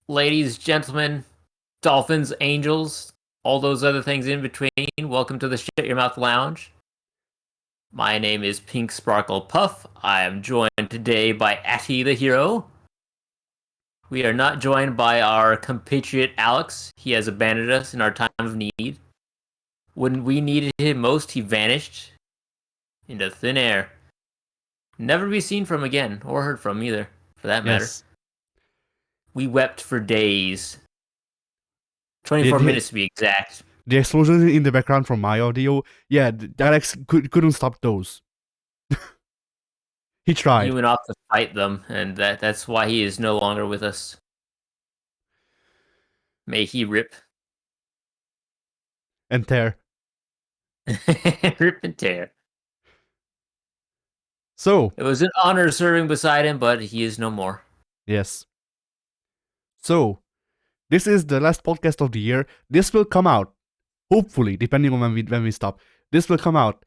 Ladies, gentlemen, dolphins, angels, all those other things in between, welcome to the Shut Your Mouth Lounge. My name is Pink Sparkle Puff. I am joined today by Atty the Hero. We are not joined by our compatriot Alex. He has abandoned us in our time of need. When we needed him most, he vanished into thin air. Never be seen from again, or heard from either, for that matter. Yes. We wept for days. 24 The, minutes to be exact. the explosions in the background from my audio, yeah, Alex couldn't stop those. He He tried. went off to fight them, and that's why he is no longer with us. May he rip. And tear. Rip and tear. So, It was an honor serving beside him, but he is no more. yes. So, this is the last podcast of the year. This will come out, hopefully, depending on when we stop. This will come out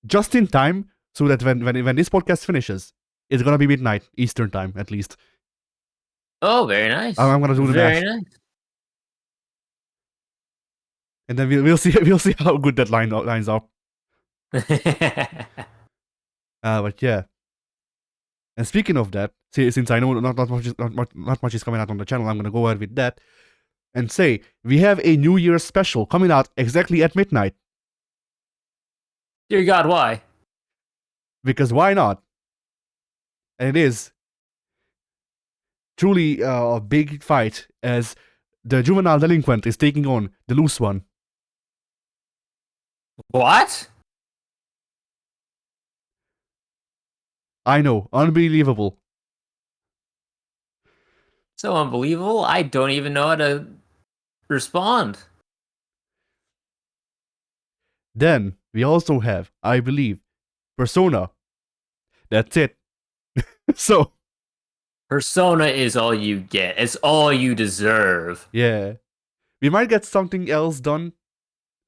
just in time so that when this podcast finishes, it's gonna be midnight Eastern time at least. Oh, very nice. I'm gonna do the very math, nice. and then we'll see how good that lines up. But yeah. And speaking of that, since I know not much is coming out on the channel, I'm gonna go ahead with that and say we have a New Year's special coming out exactly at midnight. Dear God, why? Because why not? And it is truly a big fight as the juvenile delinquent is taking on the loose one. What? I know, unbelievable. So unbelievable. I don't even know how to respond. Then we also have, I believe, Persona. That's it. So, Persona is all you get. It's all you deserve. yeah. We might get something else done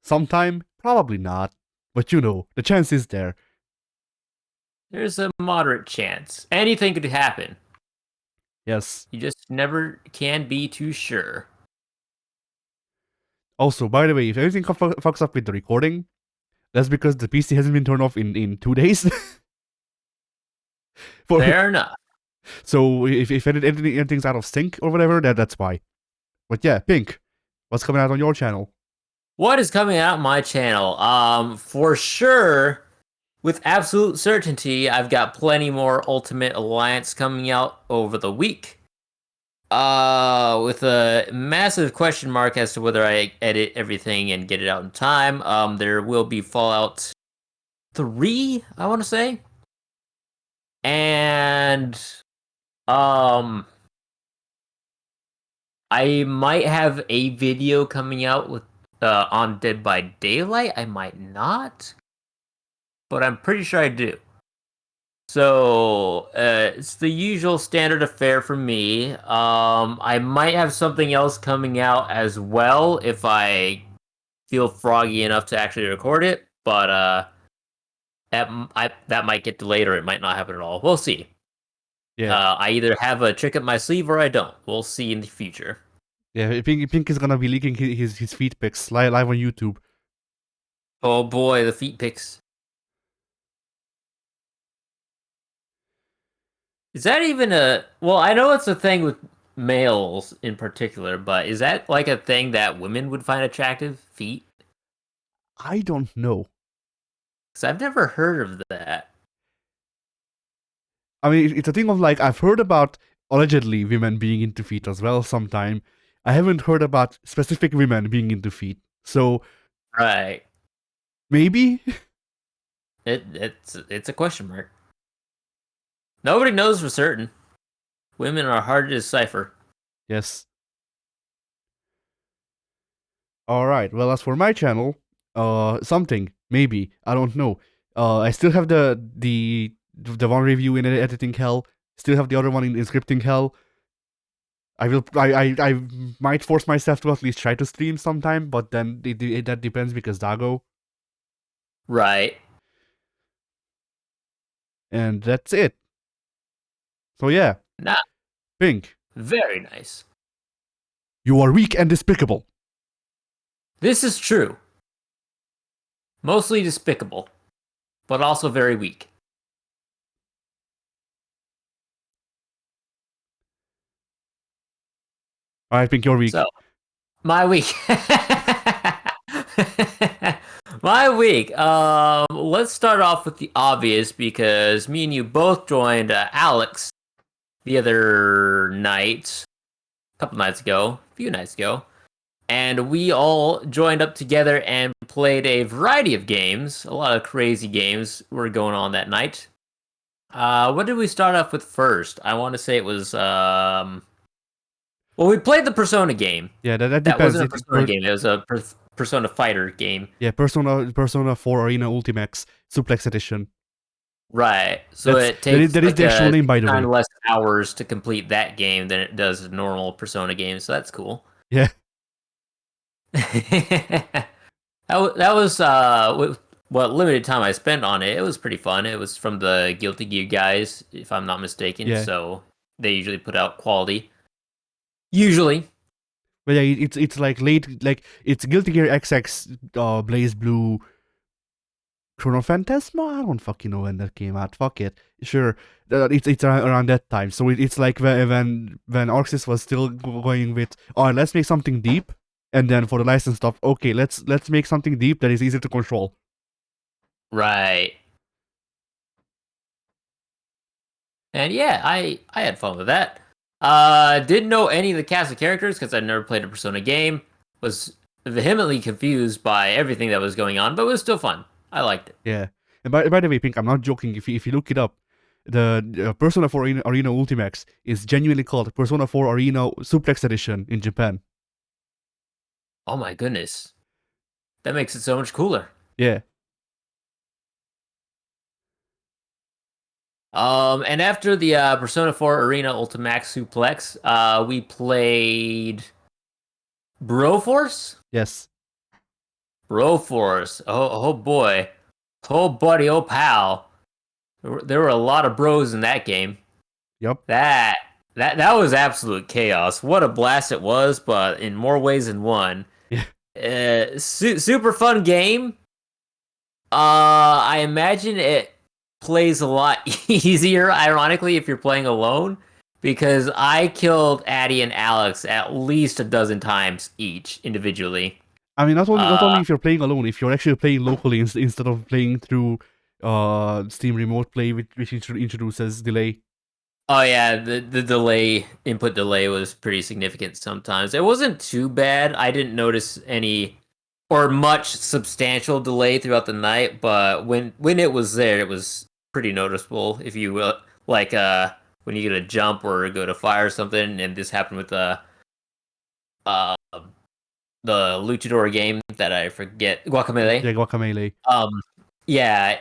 sometime. Probably not. But you know, the chance is there. There's a moderate chance. Anything could happen. Yes. You just never can be too sure. Also, by the way, if everything fucks up with the recording, that's because the PC hasn't been turned off in 2 days. Fair enough. So if anything's out of sync or whatever, that's why. But yeah, Pink, what's coming out on your channel? What is coming out on my channel? For sure, with absolute certainty, I've got plenty more Ultimate Alliance coming out over the week. With a massive question mark as to whether I edit everything and get it out in time. There will be Fallout 3, I want to say. And I might have a video coming out with on Dead by Daylight. I might not, but I'm pretty sure I do. So it's the usual standard affair for me. I might have something else coming out as well if I feel froggy enough to actually record it, but that might get delayed or it might not happen at all. We'll see. Yeah. I either have a trick up my sleeve or I don't. We'll see in the future. Yeah, Pink is gonna be leaking his feet pics live on YouTube. Oh boy, the feet pics. Is that even a... Well, I know it's a thing with males in particular, but is that like a thing that women would find attractive? Feet? I don't know. Because I've never heard of that. I mean, it's a thing of like, I've heard about allegedly women being into feet as well sometime. I haven't heard about specific women being into feet. So, Right. maybe? It's a question mark. Nobody knows for certain. Women are hard to decipher. Yes. Alright, well, as for my channel, something, maybe, I don't know. I still have the one review in editing hell, still have the other one in scripting hell. I might force myself to at least try to stream sometime, but then that depends because Dago. Right. And that's it. So yeah, Nah, Pink, very nice. You are weak and despicable. This is true. Mostly despicable, but also very weak. I think you're weak. So, my week. My week. Let's start off with the obvious because me and you both joined Alex the other night, a couple nights ago, a few nights ago, and we all joined up together and played a variety of games. A lot of crazy games were going on that night. What did we start off with first? I want to say it was well, we played the Persona game. Yeah, that That depends. wasn't a Persona game. It was a Persona Fighter game. Yeah, Persona 4 Arena Ultimax Suplex Edition. Right. So That it takes is the actual name, by the way. less hours to complete that game than it does a normal Persona game. So that's cool. Yeah. That was with what limited time I spent on it. It was pretty fun. It was from the Guilty Gear guys, if I'm not mistaken. Yeah. So they usually put out quality. Usually. But yeah, it's like it's Guilty Gear XX, Blaze Blue, Chrono Phantasma. I don't fucking know when that came out. Fuck it. Sure, it's around that time. So it's like when Arxis was still going with, oh, let's make something deep, and then for the license stuff, okay, let's make something deep that is easy to control. Right. And yeah, I had fun with that. Didn't know any of the cast of characters because I'd never played a Persona game. Was vehemently confused by everything that was going on, but it was still fun. I liked it. Yeah. And by the way, Pink, I'm not joking. If you look it up, the Persona 4 Arena Ultimax is genuinely called Persona 4 Arena Suplex Edition in Japan. Oh my goodness. That makes it so much cooler. Yeah. And after the Persona 4 Arena Ultimax Suplex, we played Broforce? Yes. Broforce. Oh boy. Oh buddy, oh pal. There were a lot of bros in that game. Yep. That was absolute chaos. What a blast it was, but in more ways than one. Yeah. Super fun game. I imagine it plays a lot easier, ironically, if you're playing alone, because I killed Addy and Alex at least a dozen times each individually. I mean, not only if you're playing alone, if you're actually playing locally instead of playing through Steam Remote Play, which introduces delay. Oh yeah, the delay, input delay was pretty significant sometimes. It wasn't too bad. I didn't notice any or much substantial delay throughout the night, but when it was there, it was pretty noticeable. If you will, like when you get a jump or go to fire or something, and this happened with uh the luchador game that I forget, Guacamelee. Yeah, Guacamelee. Yeah,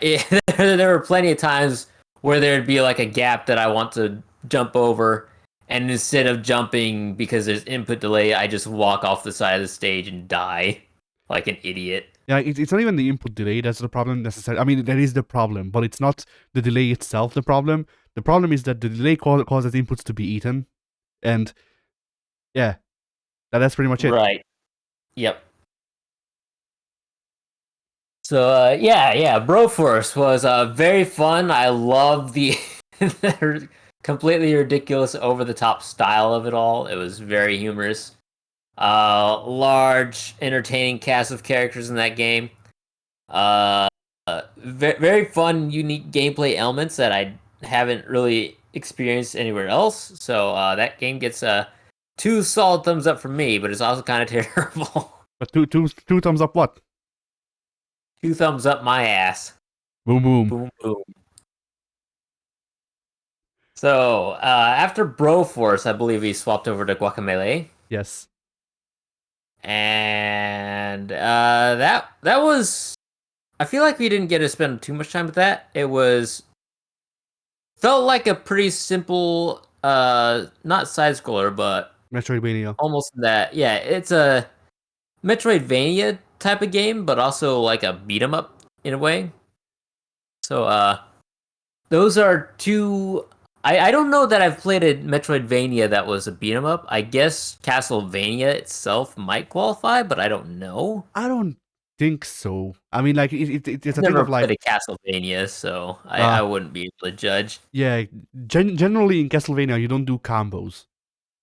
there were plenty of times where there'd be like a gap that I want to jump over, and instead of jumping because there's input delay, I just walk off the side of the stage and die like an idiot. Yeah, it's not even the input delay that's the problem necessarily. I mean, that is the problem, but it's not the delay itself the problem. The problem is that the delay causes inputs to be eaten, and yeah, that's pretty much it. Right. Yep. So yeah, Broforce was very fun. I love the completely ridiculous, over the top style of it all. It was very humorous. Large, entertaining cast of characters in that game. Very fun, unique gameplay elements that I haven't really experienced anywhere else. So that game gets 2 solid thumbs up from me, but it's also kind of terrible. But two thumbs up what? 2 thumbs up my ass. Boom boom. Boom boom. So after Broforce, I believe he swapped over to Guacamelee. Yes. And that was, I feel like we didn't get to spend too much time with that. It felt like a pretty simple not side scroller, but Metroidvania. almost that. Yeah, it's a Metroidvania type of game, but also like a beat 'em up in a way. So those are 2 I don't know that I've played a Metroidvania that was a beat 'em up. I guess Castlevania itself might qualify, but I don't know. I don't think so. I mean, like it's I've a thing never of played like, a Castlevania, so uh, I wouldn't be able to judge. yeah. Generally in Castlevania, you don't do combos.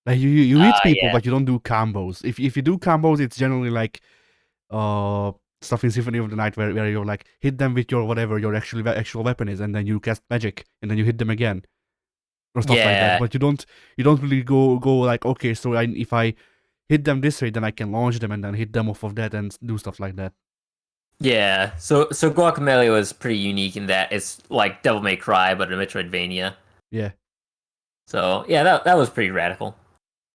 Like you hit people, Yeah. but you don't do combos. If you do combos, it's generally like uh stuff in Symphony of the Night where you like hit them with your whatever your actual weapon is, and then you cast magic, and then you hit them again or stuff like that. Yeah. But you don't really go like, okay, so if I hit them this way, then I can launch them and then hit them off of that and do stuff like that. Yeah. So Guacamelee was pretty unique in that it's like Devil May Cry, but a Metroidvania. Yeah. So yeah, that was pretty radical.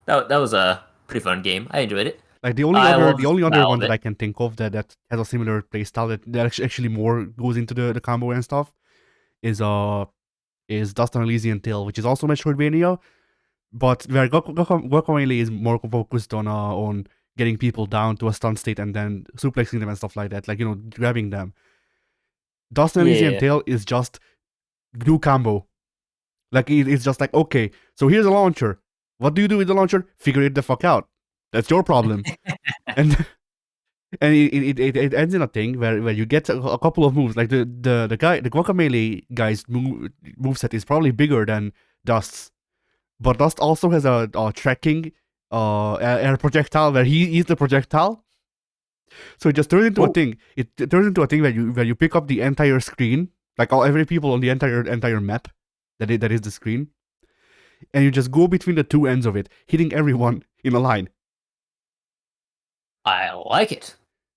That was a pretty fun game. I enjoyed it. Like the only I other love the the only other style one of that it. I can think of that has a similar play style that actually more goes into the combo and stuff is Dust on Elysian Tale, which is also Metroidvania, but where Guacamelee is more focused on getting people down to a stun state and then suplexing them and stuff like that, like, grabbing them. Dust on Elysian Yeah. Tale is just do combo. Like it's just like, okay, so here's a launcher. What do you do with the launcher? Figure it the fuck out. That's your problem. And and it ends in a thing where you get a couple of moves. Like the Guacamelee guy's moveset is probably bigger than Dust's, but Dust also has a tracking air projectile where he is the projectile. So it just turns into a Oh, thing. It turns into a thing where you pick up the entire screen, like every people on the entire map that is the screen, and you just go between the two ends of it, hitting everyone in a line. I like it.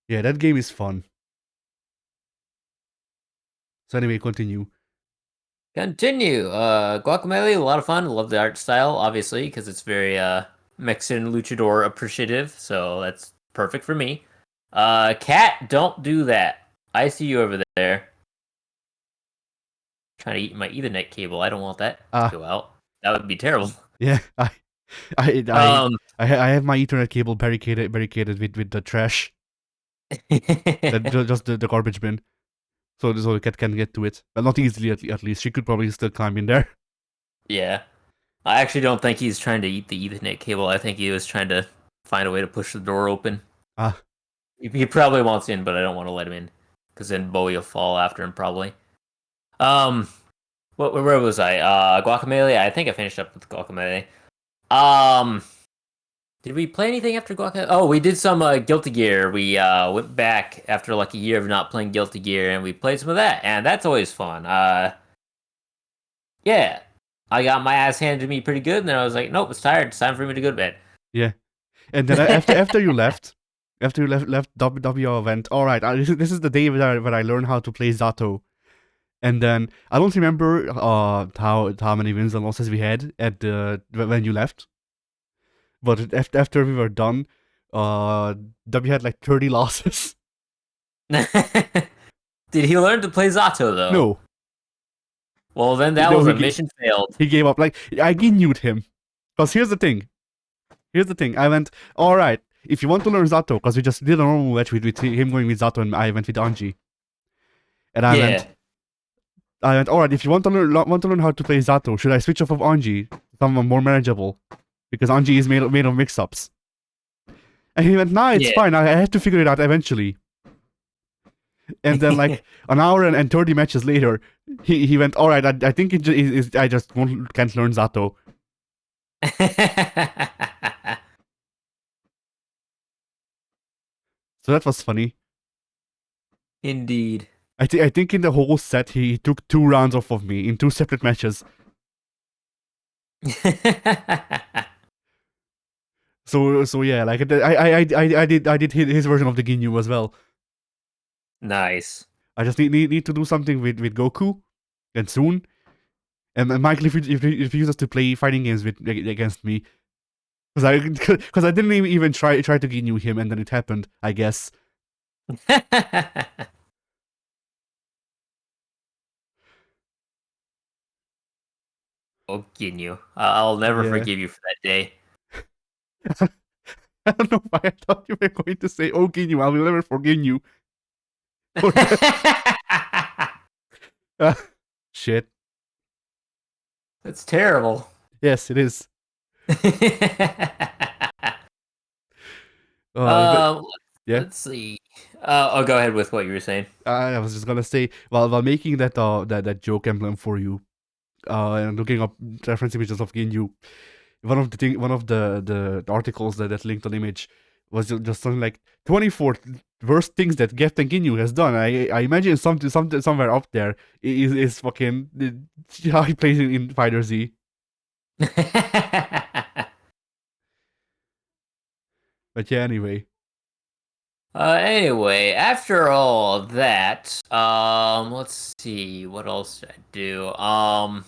Yeah, that game is fun. So anyway, continue. Continue. Guacamelee, a lot of fun. Love the art style, obviously, because it's very Mexican luchador appreciative. So that's perfect for me. Cat, don't do that. I see you over there trying to eat my Ethernet cable. I don't want that to Ah, go out. That would be terrible. yeah, I I Um, I have my Ethernet cable barricaded with the trash, that just the garbage bin, so the cat can get to it. Well, not easily at least. She could probably still climb in there. yeah. I actually don't think he's trying to eat the Ethernet cable. I think he was trying to find a way to push the door open. Ah, He probably wants in, but I don't want to let him in because then Bowie will fall after him probably. Um, where was I? Guacamelee. I think I finished up with Guacamelee. Um, did we play anything after Guacamelee? Oh, we did some Guilty Gear. We went back after like a year of not playing Guilty Gear, and we played some of that, and that's always fun. Yeah, I got my ass handed to me pretty good, and then I was like, nope, it's tired. It's time for me to go to bed. yeah. And then after you left, WW went. All right, this is the day where I learned how to play Zato. And then I don't remember how many wins and losses we had at the when you left, but after we were done, W had like 30 losses. Did he learn to play Zato though? No, Well, then that no, was a mission failed. he gave up. Like I renewed him, cause here's the thing. I went, all right. If you want to learn Zato, because we just did a normal match with him going with Zato and I went with Anji, and Yeah. I went, all right. If you want to learn how to play Zato, should I switch off of Anji, someone more manageable, because Anji is made of mix-ups? And he went, nah, it's Yeah. fine. I have to figure it out eventually. And then like an hour and 30 matches later, he went, all right. I think I just can't learn Zato. So that was funny. Indeed. I think in the whole set he took 2 rounds off of me in 2 separate matches. So yeah, like I did his version of the Ginyu as well. Nice. I just need to do something with Goku, and soon. And Michael, if you use us to play fighting games against me, because I didn't even try to Ginyu him, and then it happened. I guess. Oh, Ginyu. I'll never Yeah. forgive you for that day. I don't know why I thought you were going to say, "Oh, Ginyu, I will never forgive you." Shit. That's terrible. Yes, it is. But uh, yeah, let's see. Oh, go ahead with what you were saying. I was just gonna say, while making that joke emblem for you, and looking up reference images of Ginyu, one of the articles that linked on image was just something like 24 worst things that Geth and Ginyu has done. I imagine something somewhere up there is fucking how he plays in Fighter Z. But yeah, anyway. Anyway, after all that, let's see, what else did I do? I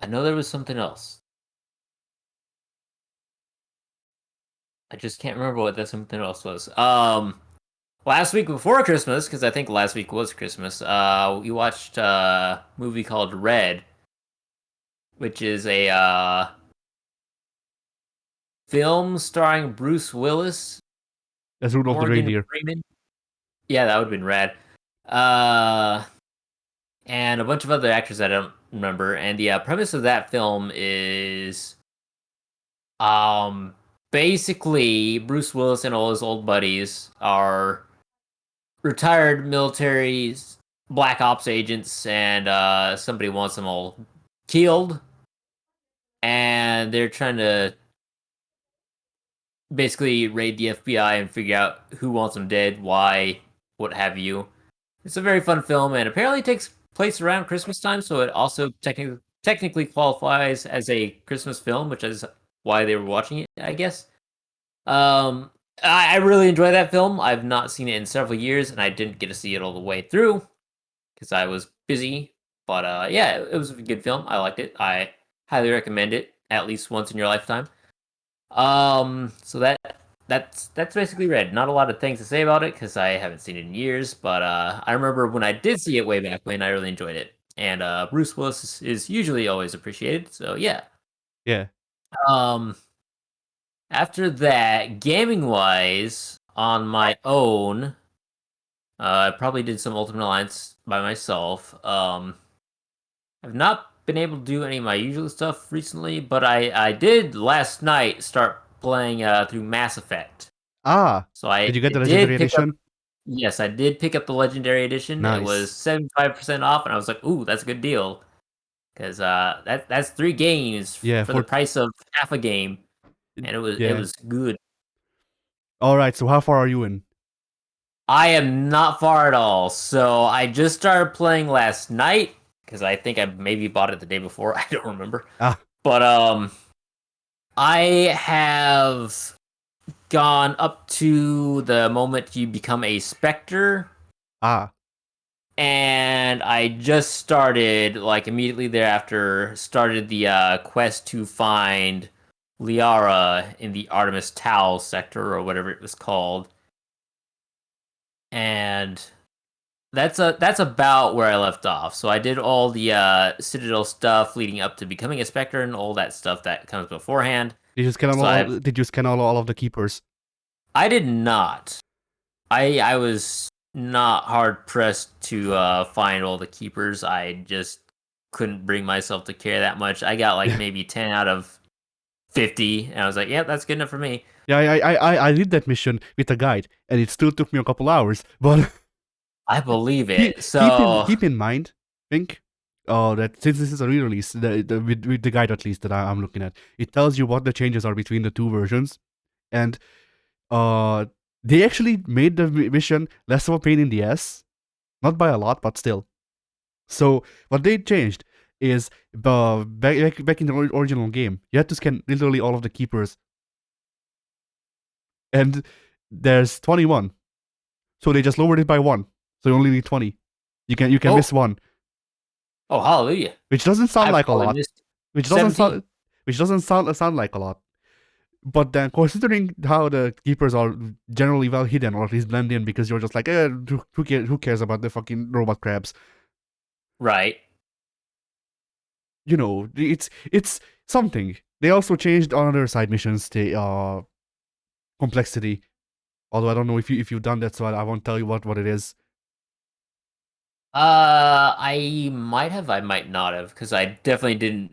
know there was something else. I just can't remember what that something else was. Last week before Christmas, because I think last week was Christmas, we watched a movie called Red, which is a film starring Bruce Willis, That's Rudolph the Morgan Reindeer. Freeman. Yeah, that would have been rad. Uh, and a bunch of other actors I don't remember. And the premise of that film is, um, basically Bruce Willis and all his old buddies are retired military black ops agents, and somebody wants them all killed, and they're trying to basically raid the FBI and figure out who wants them dead, why, what have you. It's a very fun film, and apparently takes place around Christmas time, so it also technically qualifies as a Christmas film, which is why they were watching it, I guess. Um, I really enjoy that film. I've not seen it in several years, and I didn't get to see it all the way through because I was busy. But yeah, it was a good film. I liked it. I highly recommend it at least once in your lifetime. So that's basically Red. Not a lot of things to say about it because I haven't seen it in years. But I remember when I did see it way back when, I really enjoyed it. And Bruce Willis is usually always appreciated. So yeah. Yeah. Um, After that, gaming wise, on my own, I probably did some Ultimate Alliance by myself. I've not been able to do any of my usual stuff recently, but I did last night start playing through Mass Effect. Ah, So I did you get the legendary did pick up. edition? Yes, I did pick up the Legendary Edition. It was Nice. 75% off, and I was like, "Ooh, that's a good deal," because that's 3 games Yeah, for the for price of half a game, and it yeah. was good. All right. So how far are you in? I am not far at all. So I just started playing last night because I think I maybe bought it the day before. I don't remember. Ah, But I have gone up to the moment you become a specter, ah, and I just started like immediately thereafter started the quest to find Liara in the Artemis Tau sector or whatever it was called. And that's about where I left off. So I did all the Citadel stuff leading up to becoming a Spectre and all that stuff that comes beforehand. So did you scan all of the keepers? I did not. I was not hard pressed to find all the keepers. I just couldn't bring myself to care that much. I got like Yeah. maybe 10 out of 50, and I was like, yeah, that's good enough for me. Yeah, I did that mission with a guide, and it still took me a couple hours. But I believe keep it. So keep in mind, think, that since this is a re-release, with the guide at least that I'm looking at, it tells you what the changes are between the two versions, and uh, they actually made the mission less of a pain in the ass, not by a lot, but still. So what they changed is back in the original game, you had to scan literally all of the keepers, and there's 21. So they just lowered it by one. So you only need 20. You can oh miss one, oh hallelujah. which doesn't sound I like a probably lot. missed Which doesn't 17. sound sound like a lot. But then considering how the keepers are generally well hidden or at least blend in because you're just like, who cares about the fucking robot crabs? Right. You know, it's something. They also changed on other side missions the complexity. Although I don't know if you've done that, so I won't tell you what it is. I might have, I might not have, because I definitely didn't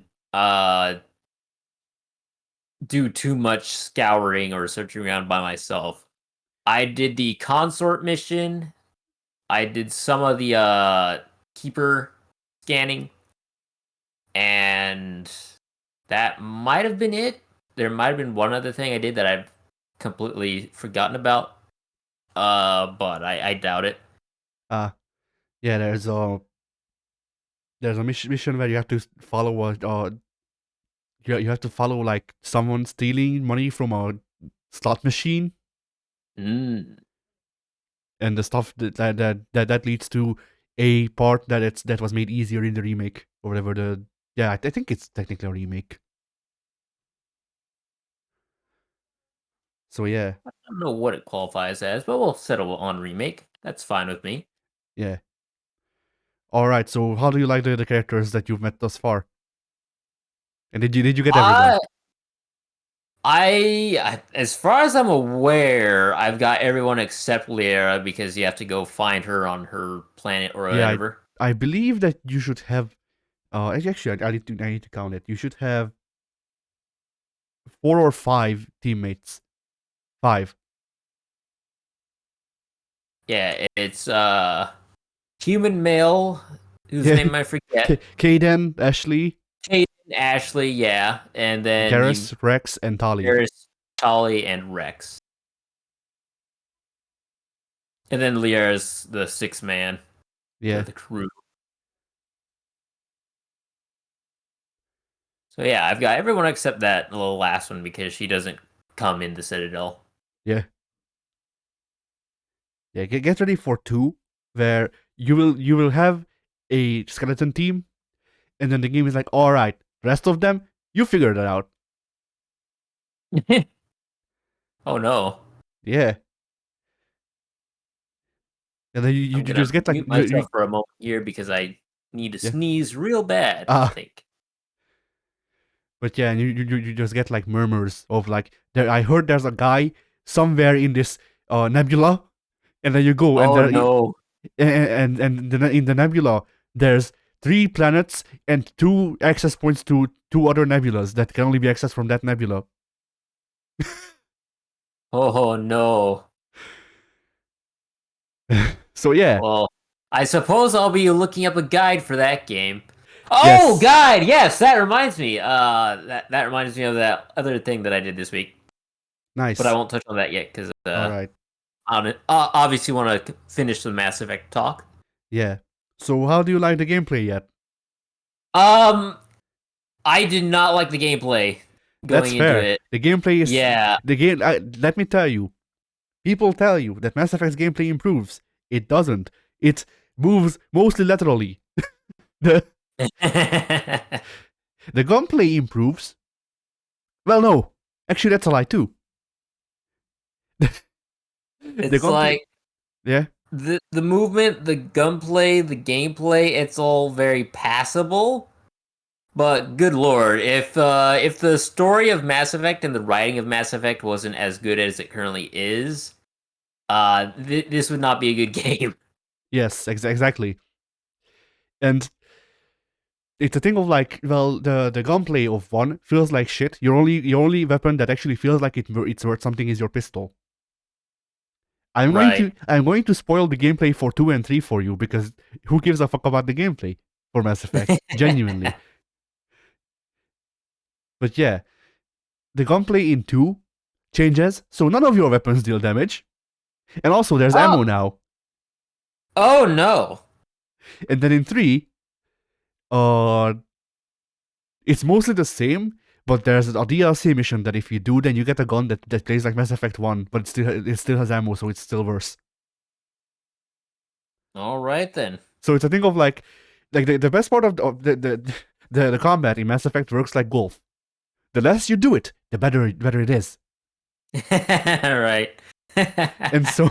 do too much scouring or searching around by myself. I did the consort mission. I did some of the keeper scanning, and that might have been it. There might have been one other thing I did that I've completely forgotten about. But I doubt it. Uh yeah, there's a mission where you have to follow a you have to follow like someone stealing money from a slot machine, Mm. and the stuff that leads to a part that was made easier in the remake or whatever. I think it's technically a remake. So yeah, I don't know what it qualifies as, but we'll settle on remake. That's fine with me. yeah. All right. So how do you like the characters that you've met thus far? And did you get everyone? I as far as I'm aware, I've got everyone except Lyra because you have to go find her on her planet or Yeah, whatever. I believe that you should have. Actually, I need to count it. You should have 4 or 5 teammates. 5. Yeah, it's human male whose Yeah, name I forget. Kaden, Ashley, Jaden, Ashley, yeah, and then you Garrus, Rex, and Tali. there's Tali and Rex, and then Lyra's the sixth man to Yeah, the crew. So yeah, I've got everyone except that little last one because she doesn't come in the Citadel. yeah, yeah. Get ready for 2, where you will have a skeleton team, and then the game is like, all right, rest of them, you figure that out. Oh no. Yeah, and then you I'm gonna just get like mute myself for a moment here because I need to yeah. sneeze real bad, I think. But yeah, and you just get like murmurs of like, there. I heard there's a guy somewhere in this nebula, and then you go and Oh there no. in the nebula there's 3 planets and 2 access points to 2 other nebulas that can only be accessed from that nebula. Oh no. So yeah, Well, I suppose I'll be looking up a guide for that game. Oh, yes, guide! Yes, that reminds me. That reminds me of that other thing that I did this week, but I nice. won't touch on that yet because All right, I obviously want to finish the Mass Effect talk. yeah. So how do you like the gameplay yet? Um, I did not like the gameplay That's going into fair. it. The gameplay is Yeah. the game. Let me tell you, people tell you that Mass Effect's gameplay improves. It doesn't. It moves mostly laterally. the The gunplay improves. Well, no, actually, that's a lie too. The It's gunplay, like yeah, the movement, the gunplay, the gameplay, it's all very passable. But good lord, if the story of Mass Effect and the writing of Mass Effect wasn't as good as it currently is, this would not be a good game. yes, exactly. And it's a thing of like, well, the gunplay of 1 feels like shit. Your only weapon that actually feels like it's worth something is your pistol. Right. I'm going to spoil the gameplay for 2 and 3 for you, because who gives a fuck about the gameplay for Mass Effect? Genuinely. But yeah, the gunplay in 2 changes, so none of your weapons deal damage. And also there's Oh, ammo now. oh no. And then in 3, uh it's mostly the same, but there's a DLC mission that if you do, then you get a gun that plays like Mass Effect 1, but it still has ammo, so it's still worse. All right then. So it's a thing of like the best part of the combat in Mass Effect works like golf. The less you do it, the better it is. Right. And so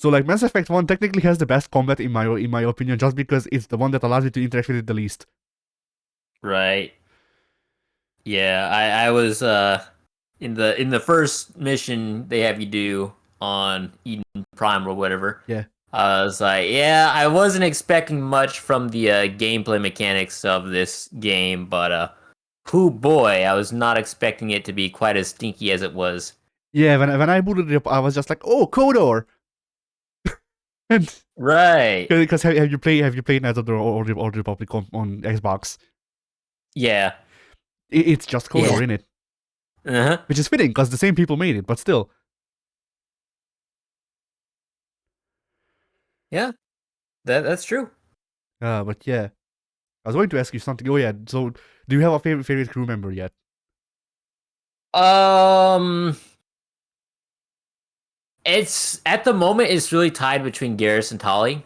like Mass Effect 1 technically has the best combat in my opinion, just because it's the one that allows you to interact with it the least. Right. Yeah, I was in the first mission they have you do on Eden Prime or whatever. Yeah. I was like, yeah, I wasn't expecting much from the gameplay mechanics of this game, but whoo boy, I was not expecting it to be quite as stinky as it was. Yeah, when I booted it up, I was just like, oh, Kodor, and Right. because have you played Knights of the Old Republic on Xbox? Yeah. It's just Yeah. Kodor in it, Uh-huh. which is fitting because the same people made it, but still. Yeah. That's true. But yeah, I was going to ask you something. Oh yeah, so do you have a favorite crew member yet? Um, it's at the moment it's really tied between Garrus and Tali.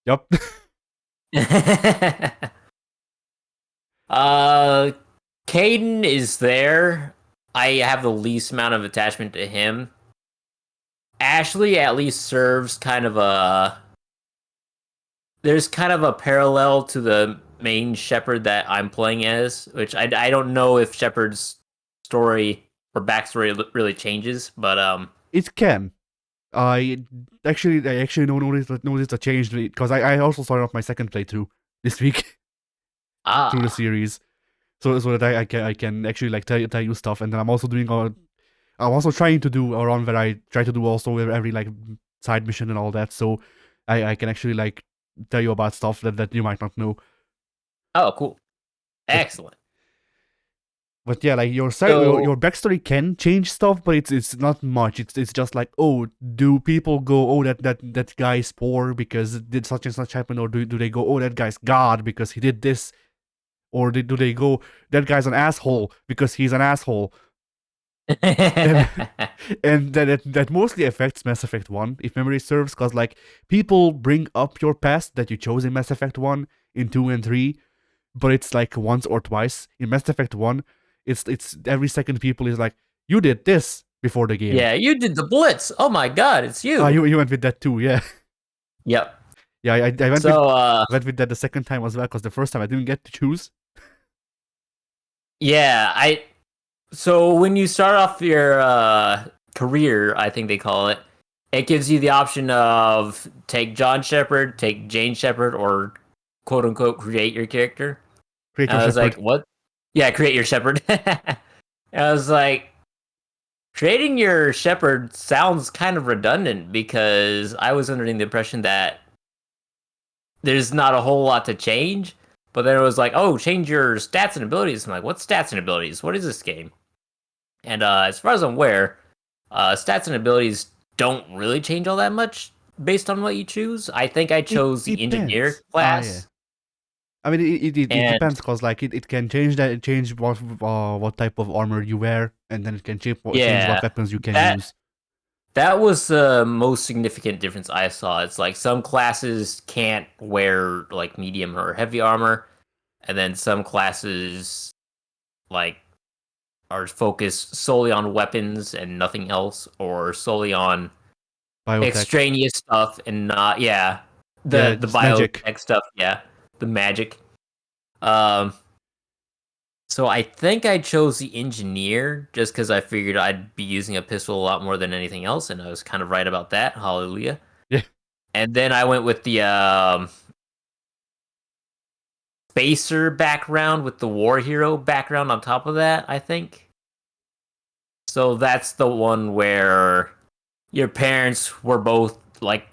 Yep. uh, Caden is there. I have the least amount of attachment to him. Ashley at least serves kind of a. There's kind of a parallel to the main Shepherd that I'm playing as, which I don't know if Shepherd's story or backstory really changes, but It can. I actually noticed a change because I also started off my second playthrough this week through the ah series, so that I can actually like tell you stuff, and then I'm also trying to do a run where I try to do also every like side mission and all that, so I can actually like tell you about stuff that you might not know. oh cool, But excellent. But yeah, like So your backstory can change stuff, but it's not much. It's just like, oh, do people go, oh, that guy's poor because did such and such happen, or do they go, oh, that guy's God because he did this, or do they go, that guy's an asshole because he's an asshole, and and that mostly affects Mass Effect One if memory serves, because like people bring up your past that you chose in Mass Effect One, in two and three, but it's like once or twice. In Mass Effect 1, it's every second people is like, you did this before the game. yeah, you did the Blitz. Oh my God, it's Ah, you. you went with that too, yeah. Yep. Yeah, I So went with that the second time as well, because the first time I didn't get to choose. yeah, I so when you start off your career, I think they call it, it gives you the option of take John Shepard, take Jane Shepard, or quote unquote create your character. Create And your I was like, shepherd. what? Yeah, create your Shepard. I was like, creating your Shepard sounds kind of redundant because I was under the impression that there's not a whole lot to change. But then it was like, oh, change your stats and abilities. I'm like, what stats and abilities? What is this game? And as far as I'm aware, stats and abilities don't really change all that much based on what you choose. I think I It chose the engineer depends. Ah, yeah. class, I mean, it and depends, because like it can change what type of armor you wear, and then it can change what yeah, weapons you can that use. that was the most significant difference I saw. It's like some classes can't wear like medium or heavy armor, and then some classes like are focused solely on weapons and nothing else, or solely on Biotech. extraneous stuff and not Yeah, the just magic. biotech stuff, the magic. Um, so I think I chose the engineer just because I figured I'd be using a pistol a lot more than anything else, and I was kind of right about that. Hallelujah. Yeah, And then I went with the spacer background with the war hero background on top of that, I think. So that's the one where your parents were both like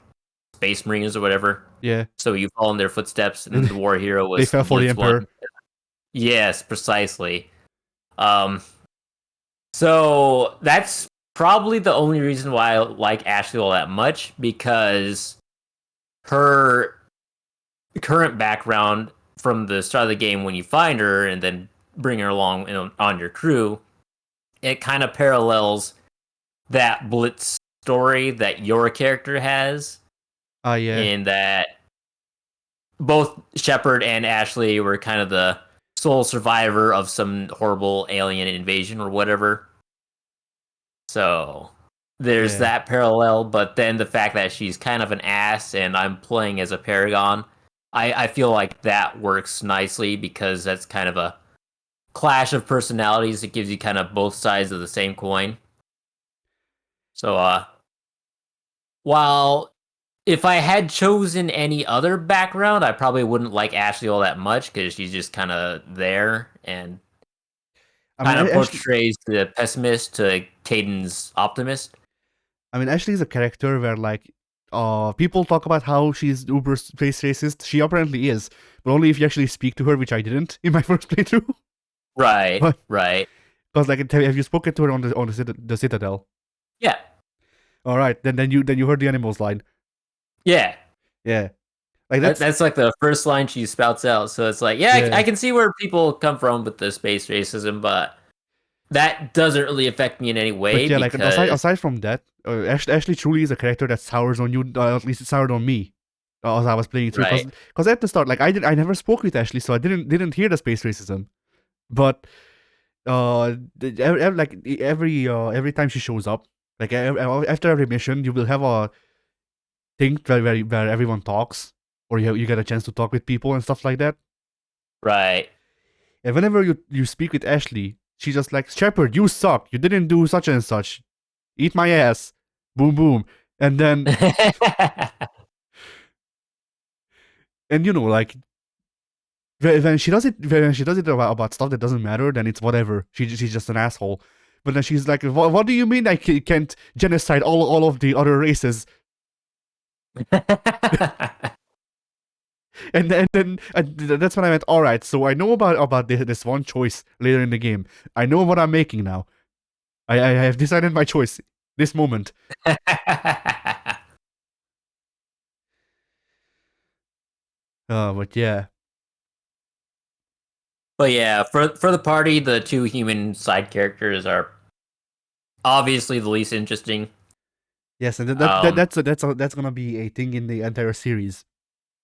space marines or whatever. yeah. So you follow in their footsteps, and the war hero They was fell the for the Blitz one. Emperor. Yes, precisely. Um, so that's probably the only reason why I like Ashley all that much, because her current background from the start of the game, when you find her and then bring her along on your crew, it kind of parallels that Blitz story that your character has, Ah, yeah, in that both Shepard and Ashley were kind of the sole survivor of some horrible alien invasion or whatever. So there's yeah. that parallel, but then the fact that she's kind of an ass and I'm playing as a Paragon, I feel like that works nicely because that's kind of a clash of personalities. It gives you kind of both sides of the same coin. So while If I had chosen any other background, I probably wouldn't like Ashley all that much because she's just kind of there and I mean, kind of Ashley. portrays the pessimist to Caden's optimist. I mean, Ashley is a character where like, people talk about how she's uber space racist. She apparently is, but only if you actually speak to her, which I didn't in my first playthrough. Right, But right. because like, have you spoken to her on the Citadel? Yeah, All right, then you heard the animals line. yeah. Yeah, like that's That's like the first line she spouts out. So it's like, yeah, I yeah. can see where people come from with the space racism, but that doesn't really affect me in any way But yeah, like because aside from that, Ashley truly is a character that sours on you. At least it soured on me as I was playing through. right, Because at the start, like I never spoke with Ashley, so I didn't hear the space racism. But like every time she shows up, like after every mission, you will have a thing where everyone talks, or you get a chance to talk with people and stuff like that. right. And whenever you speak with Ashley, she's just like, Shepard, you suck. You didn't do such and such. Eat my ass. Boom boom. And then and like when she does it about stuff that doesn't matter, then it's whatever. She's just an asshole. But then she's like, what do you mean I can't genocide all of the other races? And that's when I went, all right. So I know about this one choice later in the game. I know what I'm making now. I have decided my choice this moment. But yeah. But yeah, for the party, the two human side characters are obviously the least interesting. Yes, and Um, that's gonna be a thing in the entire series.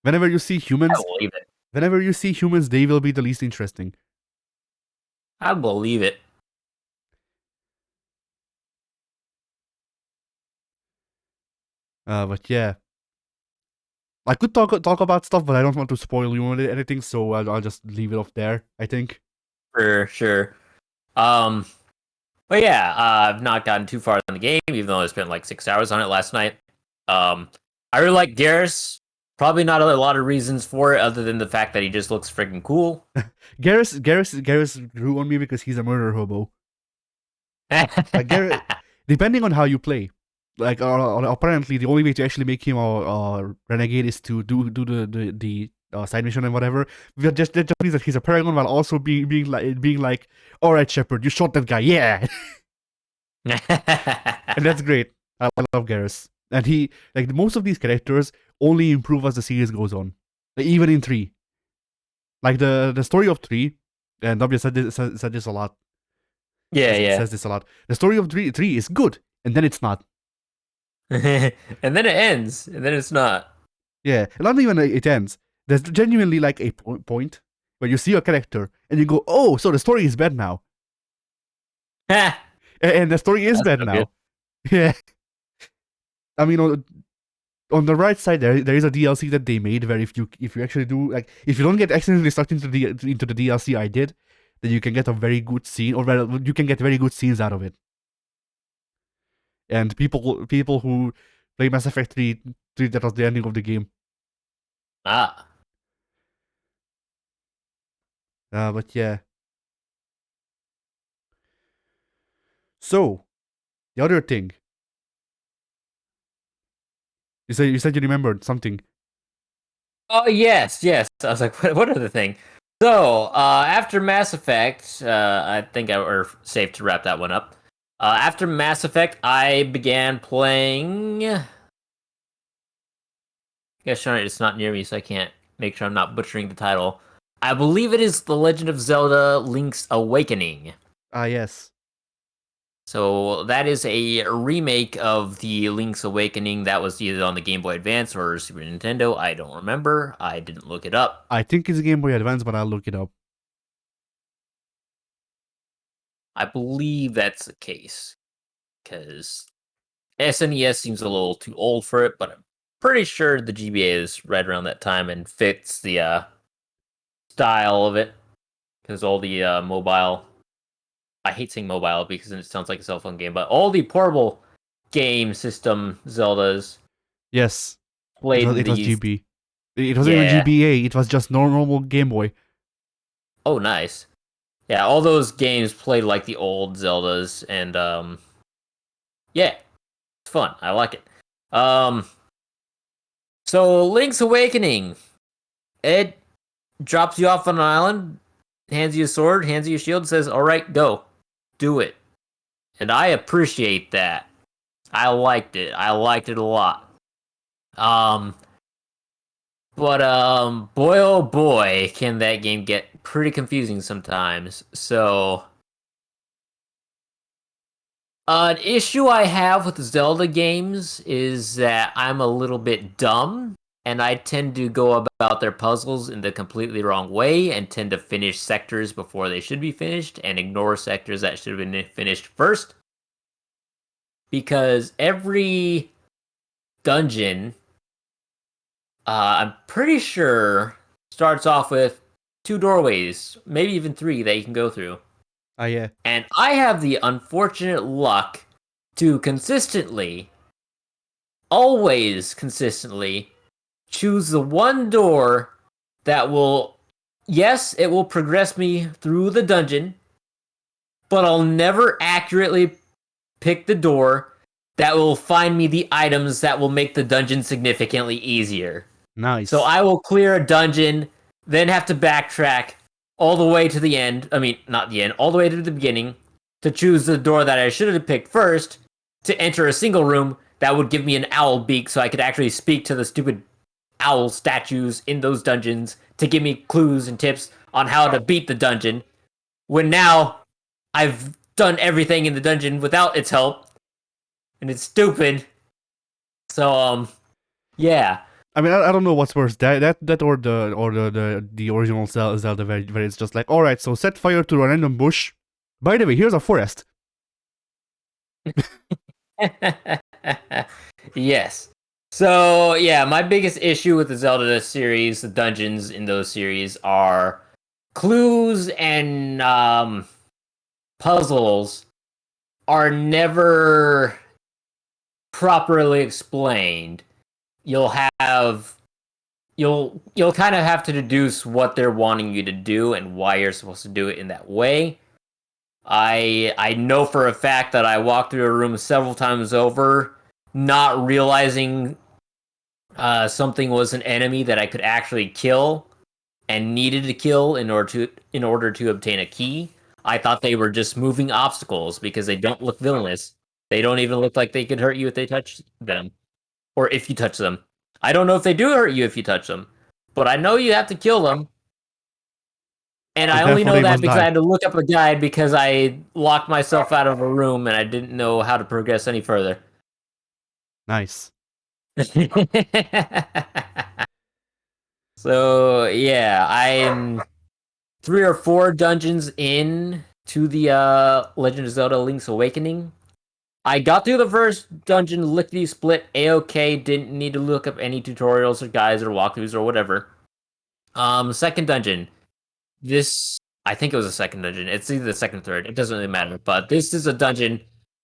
Whenever you see I humans, believe it. they will be the least interesting. I believe it. But yeah, I could talk about stuff, but I don't want to spoil you on anything, so I'll just leave it off there. I think. For sure. Um, but yeah, I've not gotten too far in the game, even though I spent like 6 hours on it last night. I really like Garrus. Probably not a lot of reasons for it, other than the fact that he just looks freaking cool. Garrus grew on me because he's a murder hobo. Like Garrus, depending on how you play, like apparently the only way to actually make him a renegade is to do the side mission and whatever. That just means that he's a paragon while also being like, all right, Shepard, you shot that guy, yeah, and that's great. I love Garrus, and he like most of these characters only improve as the series goes on. Like, even in 3, like the story of 3, and W said this a lot. Yeah, Says yeah. this a lot. The story of 3 is good, and then it's not. And then it ends, and then it's not. Yeah, not even it ends. There's genuinely like a point where you see a character and you go, "Oh, so the story is bad now," Ha! and the story is That's bad no good. now. Yeah, I mean, on the right side there is a DLC that they made where if you actually do, like, if you don't get accidentally sucked into the DLC I did, then you can get a very good scene, or you can get very good scenes out of it. And people who play Mass Effect 3 that was the ending of the game. Ah. But yeah. So the other thing, you said you remembered something. Oh yes, yes. I was like, what other thing? So after Mass Effect, I think we're safe to wrap that one up. After Mass Effect, I began playing. I guess it's not near me, so I can't make sure I'm not butchering the title. I believe it is The Legend of Zelda: Link's Awakening. Ah, yes. So that is a remake of the Link's Awakening that was either on the Game Boy Advance or Super Nintendo. I don't remember. I didn't look it up. I think it's Game Boy Advance, but I'll look it up. I believe that's the case because SNES seems a little too old for it, but I'm pretty sure the GBA is right around that time and fits the style of it because all the mobile. I hate saying mobile because it sounds like a cell phone game, but all the portable game system Zeldas Yes. played It was these. GB. It wasn't even Yeah. GBA. It was just normal Game Boy. Oh, nice. Yeah, all those games played like the old Zeldas, and yeah, it's fun. I like it. Um, so Link's Awakening, it drops you off on an island, hands you a sword, hands you a shield, says, "All right, go, do it." And I appreciate that. I liked it. I liked it a lot. Um, but boy oh boy, can that game get pretty confusing sometimes. So an issue I have with Zelda games is that I'm a little bit dumb, and I tend to go about their puzzles in the completely wrong way and tend to finish sectors before they should be finished and ignore sectors that should have been finished first. Because every dungeon, I'm pretty sure, starts off with two doorways, maybe even three that you can go through. Yeah. And I have the unfortunate luck to consistently, always consistently, choose the one door that will, yes, it will progress me through the dungeon, but I'll never accurately pick the door that will find me the items that will make the dungeon significantly easier. So Nice. I will clear a dungeon, then have to backtrack all the way to the end. I mean, not the end, all the way to the beginning to choose the door that I should have picked first to enter a single room that would give me an owl beak so I could actually speak to the stupid owl statues in those dungeons to give me clues and tips on how to beat the dungeon. When now I've done everything in the dungeon without its help, and it's stupid. So yeah. I mean, I don't know what's worse, that or the original Zelda, where it's just like, all right, so set fire to a random bush. By the way, here's a forest. Yes. So yeah, my biggest issue with the Zelda series, the dungeons in those series, are clues and puzzles are never properly explained. You'll have you'll kind of have to deduce what they're wanting you to do and why you're supposed to do it in that way. I know for a fact that I walked through a room several times over, not realizing something was an enemy that I could actually kill and needed to kill in order to obtain a key. I thought they were just moving obstacles because they don't look villainous. They don't even look like they could hurt you if they touch them or if you touch them. I don't know if they do hurt you if you touch them, but I know you have to kill them. And So I only therefore know they that must because I die. had to look up a guide because I locked myself out of a room and I didn't know how to progress any further. Nice. So yeah, I'm 3 or 4 dungeons in to the Legend of Zelda: Link's Awakening. I got through the first dungeon lickety split a-okay, didn't need to look up any tutorials or guides or walkthroughs or whatever. Second dungeon. This I think it was the second dungeon. It's either the second or third. It doesn't really matter. But this is a dungeon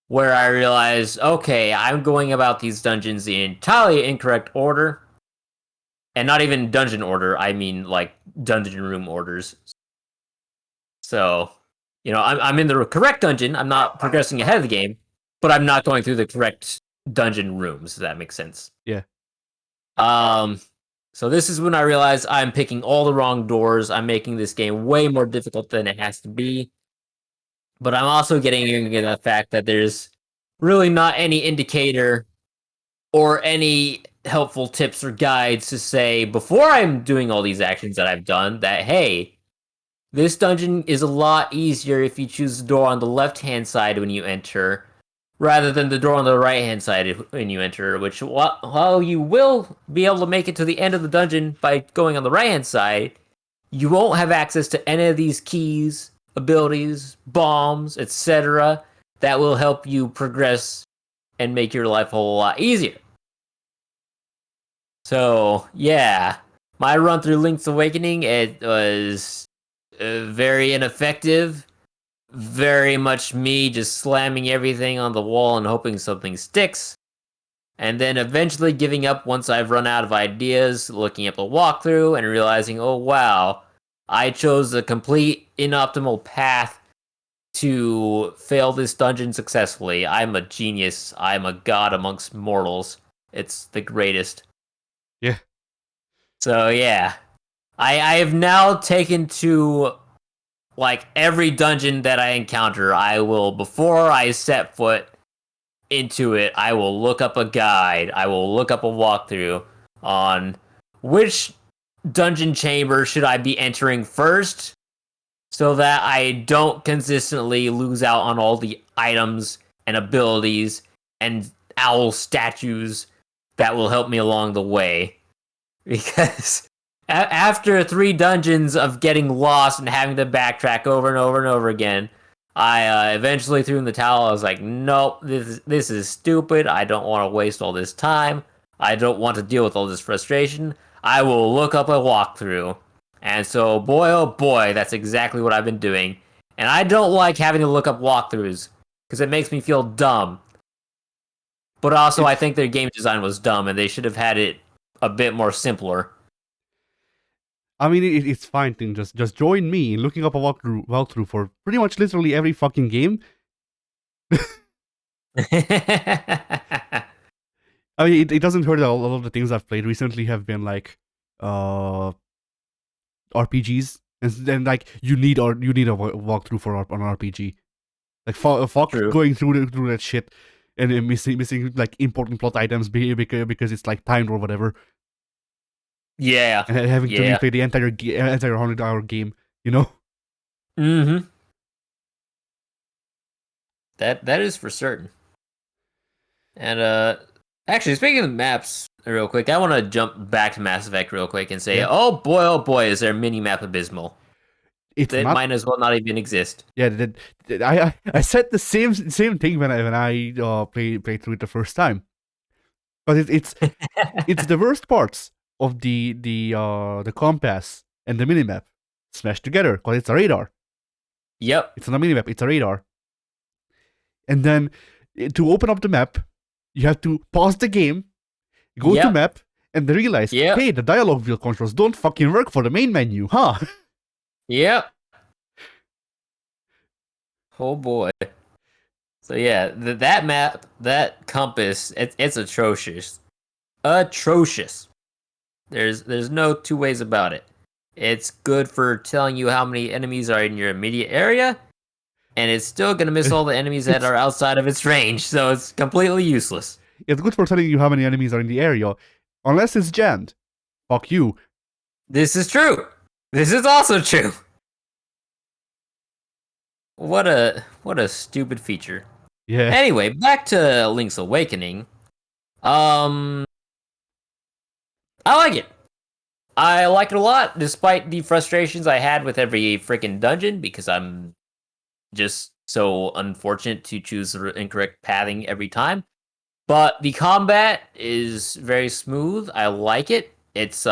where I realized, okay, I'm going about these dungeons the entirely incorrect order. And not even dungeon order, I mean like dungeon room orders. So, I'm in the correct dungeon. I'm not progressing ahead of the game, but I'm not going through the correct dungeon rooms, if that makes sense. Yeah. Um, so this is when I realized I'm picking all the wrong doors. I'm making this game way more difficult than it has to be. But I'm also getting into the fact that there's really not any indicator or any helpful tips or guides to say before I'm doing all these actions that I've done that, hey, this dungeon is a lot easier if you choose the door on the left-hand side when you enter, rather than the door on the right-hand side when you enter, which, while you will be able to make it to the end of the dungeon by going on the right-hand side, you won't have access to any of these keys, abilities, bombs, etc. that will help you progress and make your life a whole lot easier. So, yeah, my run through Link's Awakening, it was very ineffective. Very much me just slamming everything on the wall and hoping something sticks. and then eventually giving up once I've run out of ideas, looking up a walkthrough and realizing, oh wow, I chose a complete inoptimal path to fail this dungeon successfully. I'm a genius. I'm a god amongst mortals. It's the greatest. Yeah. So yeah, I have now taken to like every dungeon that I encounter. I will, before I set foot into it, I will look up a guide. I will look up a walkthrough on which dungeon chamber should I be entering first, so that I don't consistently lose out on all the items and abilities and owl statues that will help me along the way. Because after 3 dungeons of getting lost and having to backtrack over and over and over again, I eventually threw in the towel. I was like, nope, this is stupid. I don't want to waste all this time. I don't want to deal with all this frustration. I will look up a walkthrough. And so, boy, oh boy, that's exactly what I've been doing. And I don't like having to look up walkthroughs because it makes me feel dumb. But also, I think their game design was dumb and they should have had it a bit more simpler. I mean, it's fine thing. Just join me in looking up a walkthrough for pretty much literally every fucking game. I mean, it doesn't hurt that a lot of the things I've played recently have been like RPGs, and then like you need a walkthrough for an RPG. Like fuck True. going through that shit and missing like important plot items because it's like timed or whatever. Yeah. And having to replay the entire 100-hour game, you know? Mm-hmm. That is for certain. And actually, speaking of maps, real quick, I want to jump back to Mass Effect real quick and say, oh boy, is their mini map abysmal. It might as well not even exist. Yeah, I said the same thing when I played through it the first time, but it's the worst parts of the compass and the minimap smashed together because it's a radar. Yep. It's not a minimap, it's a radar. And then to open up the map, you have to pause the game, go to map, and realize, hey, the dialogue wheel controls don't fucking work for the main menu, huh? Yep. Oh boy. So yeah, that map, that compass, it's atrocious. Atrocious. There's no two ways about it. It's good for telling you how many enemies are in your immediate area, and it's still gonna miss all the enemies that are outside of its range, so it's completely useless. It's good for telling you how many enemies are in the area, unless it's jammed. Fuck you. This is true. This is also true. What a stupid feature. Yeah. Anyway, back to Link's Awakening. I like it. I like it a lot, despite the frustrations I had with every freaking dungeon, because I'm just so unfortunate to choose the incorrect pathing every time. But the combat is very smooth. I like it. It's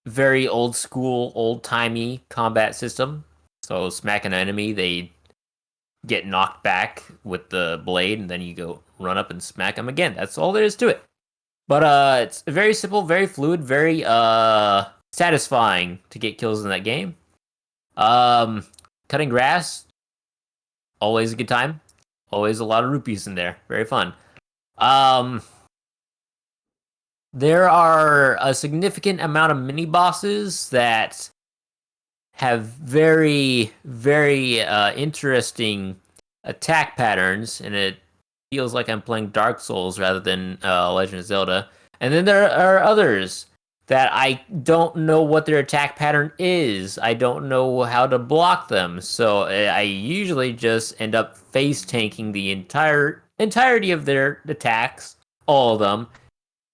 very old school, old timey combat system. So smack an enemy, they get knocked back with the blade, and then you go run up and smack them again. That's all there is to it. But it's very simple, very fluid, very satisfying to get kills in that game. Cutting grass, always a good time. Always a lot of rupees in there. Very fun. There are a significant amount of mini bosses that have very, very interesting attack patterns, and it feels like I'm playing Dark Souls rather than Legend of Zelda. And then there are others that I don't know what their attack pattern is. I don't know how to block them, so I usually just end up face tanking the entirety of their attacks, all of them,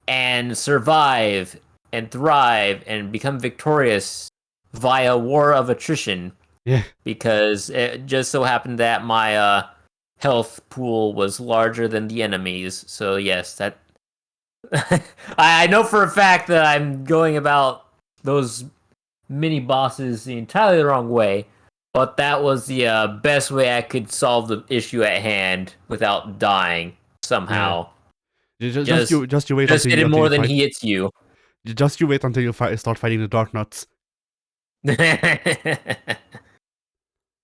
and survive and thrive and become victorious via war of attrition. Yeah. Because it just so happened that my health pool was larger than the enemies. So yes, that I know for a fact that I'm going about those mini bosses the entirely wrong way, but that was the best way I could solve the issue at hand without dying somehow. Just Just you wait just hit him until more you than fight. he hits you. Just you wait until you start fighting the Dark Nuts.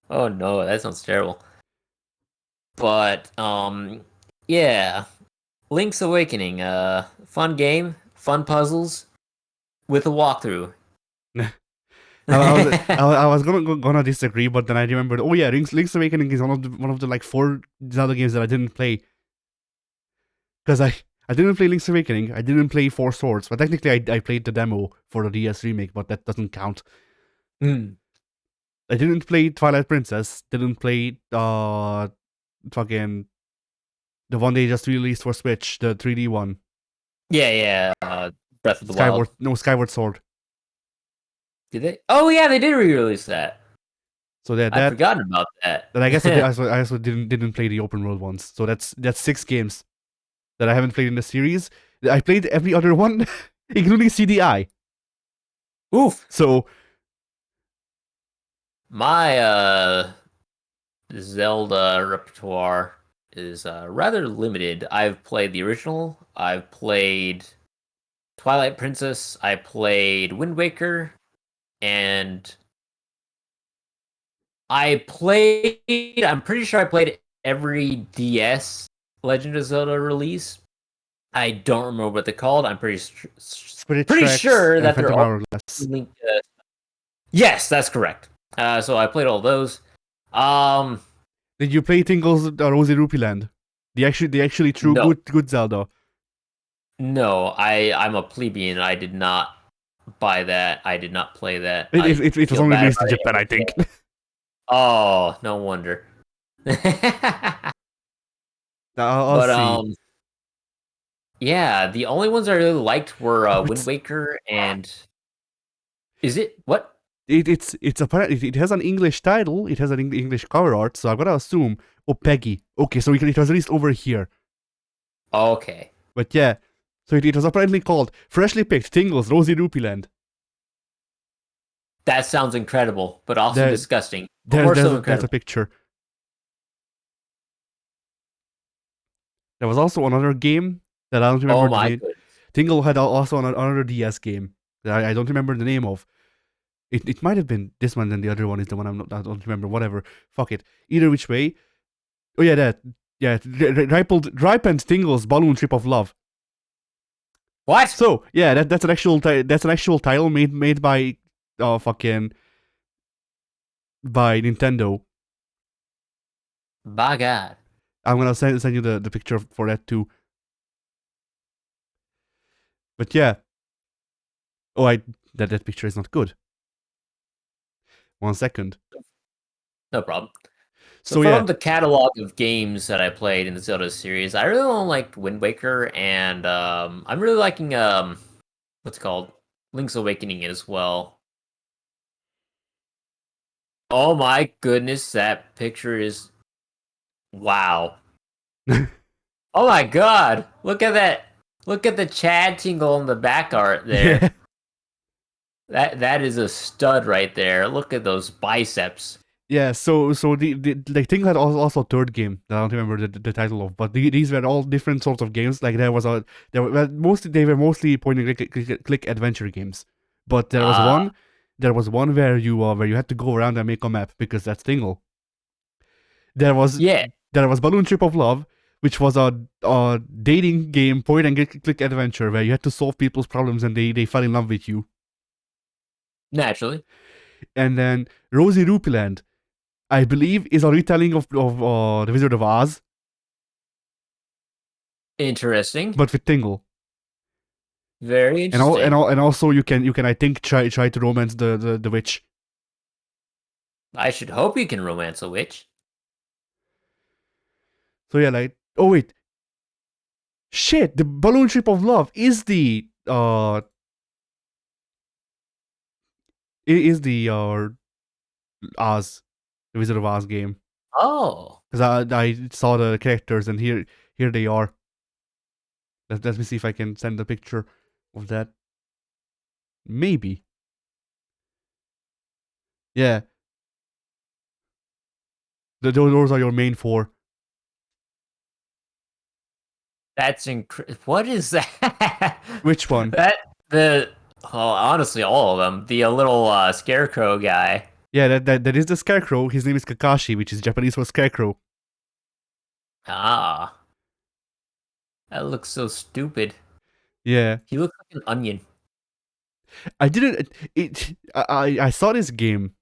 Oh no, that sounds terrible. But yeah, Link's Awakening, fun game, fun puzzles with a walkthrough. I was gonna disagree, but then I remembered. Oh yeah, Link's Awakening is one of the like 4 Zelda games that I didn't play because I didn't play Link's Awakening. I didn't play Four Swords, but technically I played the demo for the DS remake, but that doesn't count. Mm. I didn't play Twilight Princess. Didn't play fucking the one they just released for Switch, the 3D one. Yeah, Breath of the Wild. Skyward Sword. Did they? Oh yeah, they did re-release that. So that I'd that forgotten about that. then I guess I also didn't play the open world ones. So that's 6 games that I haven't played in the series. I played every other one, including CDI. Oof. So My Zelda repertoire is rather limited. I've played the original. I've played Twilight Princess. I played Wind Waker, and I played. I'm pretty sure I played every DS Legend of Zelda release. I don't remember what they're called. I'm Spirit pretty Tracks sure and that they're Phantom all Hourglass. linked. Yes, that's correct. So I played all those. Um, Did you play Tingle's Rosy Rupee Land? The actually true no, good Zelda. no. I'm a plebeian. I did not buy that. I did not play that. It, I it, it was feel only bad released if in I Japan, ever I think. did. Oh, no wonder. I'll But see. yeah, the only ones I really liked were Oh, Wind Waker and is it what? it's apparently it has an English title. It has an English cover art. So I'm gonna assume. Oh, Peggy. Okay, so it was released over here. Okay, But yeah, so it was apparently called Freshly Picked Tingle's Rosy Rupee Land. that sounds incredible, but also There, disgusting. But more so there's a incredible. picture. There was also another game that I don't Oh remember the my name. goodness. Tingle had also another DS game that I don't remember the name of. It might have been this one, and the other one is the one I don't remember. Whatever. Fuck it. Either which way. Oh yeah, that. Yeah, ripened Tingle's Balloon Trip of Love. What? So yeah, that's an actual title made by fucking by Nintendo. By God. I'm gonna send you the picture for that too. But yeah. Oh, that picture is not good. 1 second. No problem. So So yeah, from the catalog of games that I played in the Zelda series, I really don't like Wind Waker, and I'm really liking what's it called Link's Awakening as well. Oh my goodness, that picture is wow. Oh my god, look at that! Look at the Chad tingle on the back art there. yeah, That is a stud right there. Look at those biceps. yeah. So the thing had also a third game that I don't remember the title of, but these were all different sorts of games. Like they were mostly point and click adventure games, but there was one where you had to go around and make a map because that's Tingle. There was Yeah, Balloon Trip of Love, which was a dating game point and click adventure where you had to solve people's problems and they fell in love with you. naturally. And then Rosy Rupee Land, I believe, is a retelling of The Wizard of Oz, Interesting. but with Tingle. Very interesting. And also you can I think try to romance the witch. I should hope you can romance a witch. So yeah, like oh wait, shit, the Balloon Trip of Love is the Oz, the Wizard of Oz game. Oh. Because I saw the characters and here they are. Let me see if I can send a picture of that. Maybe. Yeah. Those are your main 4. That's What is that? Which one? That the well, honestly, all of them. The little scarecrow guy. Yeah, that is the Scarecrow. His name is Kakashi, which is Japanese for Scarecrow. Ah, that looks so stupid. Yeah, He looks like an onion. I didn't. I saw this game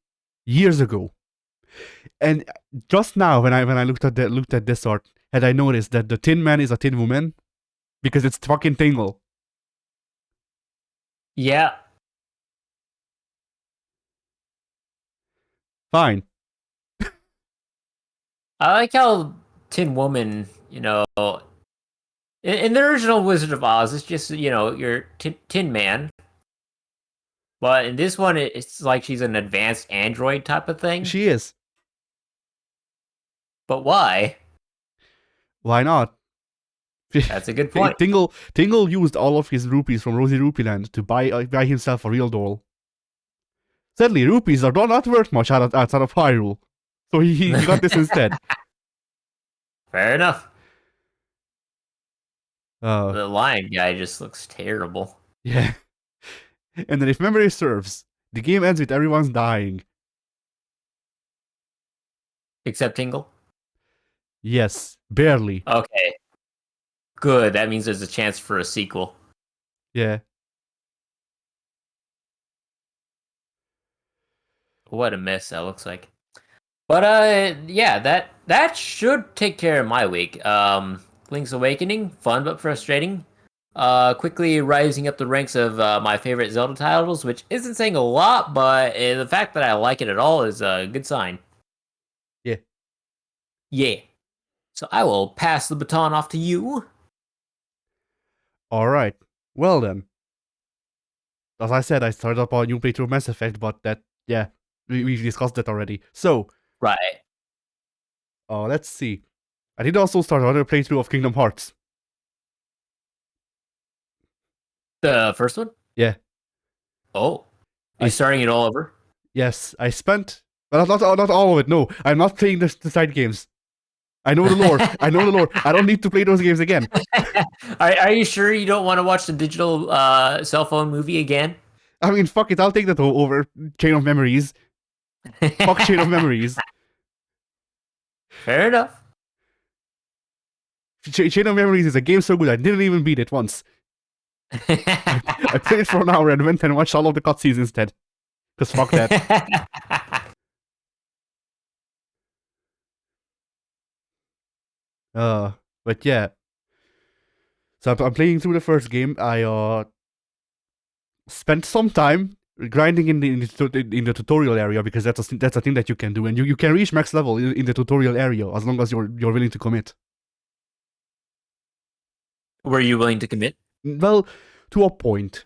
years ago, and just now when I looked at this art, had I noticed that the Tin Man is a Tin Woman because it's fucking Tingle. Yeah, Fine. I like how Tin Woman, in the original Wizard of Oz, it's just your Tin Man, but in this one, it's like she's an advanced android type of thing. She is. But why? Why not? That's a good point. Tingle used all of his rupees from Rosie Rupee Land to buy himself a real doll. Sadly, rupees are not worth much outside of Hyrule, so he got this instead. Fair enough. Uh, The lion guy just looks terrible. yeah. And then, if memory serves, the game ends with everyone's dying. Except Tingle. Yes, barely. Okay, good. That means there's a chance for a sequel. Yeah. What a mess that looks like. But yeah, that should take care of my week. Link's Awakening, fun but frustrating. Quickly rising up the ranks of my favorite Zelda titles, which isn't saying a lot, but the fact that I like it at all is a good sign. Yeah. Yeah. So I will pass the baton off to you. All right. Well then, as I said, I started up a new playthrough of Mass Effect, but yeah, we discussed that already. So, Right. let's see. I did also start another playthrough of Kingdom Hearts. The first one? Yeah. Oh. Are I you starting it all over? Yes, I spent. Well, not all of it. No, I'm not playing the side games. I know the lore. I know the lore. I don't need to play those games again. Are you sure you don't want to watch the digital cell phone movie again? I mean, fuck it. I'll take that over Chain of Memories. Fuck Chain of Memories. Fair enough. Chain of Memories is a game so good I didn't even beat it once. I played it for an hour and went and watched all of the cutscenes instead. Because fuck that. But yeah. So I'm playing through the first game. I spent some time grinding in the tutorial area because that's a thing that you can do, and you can reach max level in the tutorial area as long as you're willing to commit. Were you willing to commit? Well, to a point.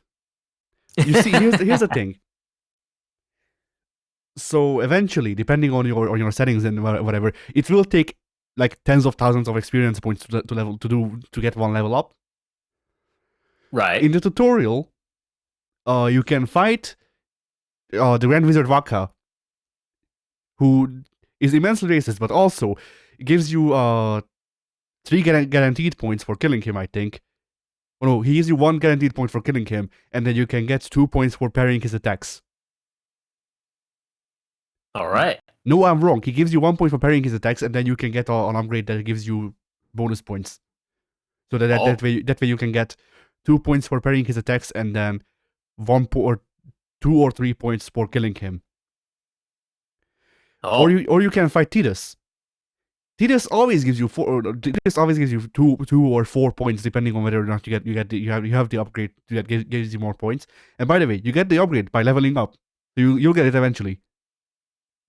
You see, here's the thing. So eventually, depending on your settings and whatever, it will take like tens of thousands of experience points to get one level up. Right. In the tutorial, you can fight the Grand Wizard Waka, who is immensely racist, but also gives you 3 guaranteed points for killing him, I think. Oh no, he gives you 1 guaranteed point for killing him, and then you can get 2 points for parrying his attacks. All right. No, I'm wrong. He gives you 1 point for parrying his attacks, and then you can get an upgrade that gives you bonus points. So that way you can get 2 points for parrying his attacks, and then 2 or 3 points for killing him. Oh. Or you can fight Tidus. Tidus always gives you 2 or 4 points depending on whether or not you have the upgrade that gives you more points. And by the way, you get the upgrade by leveling up. You'll get it eventually.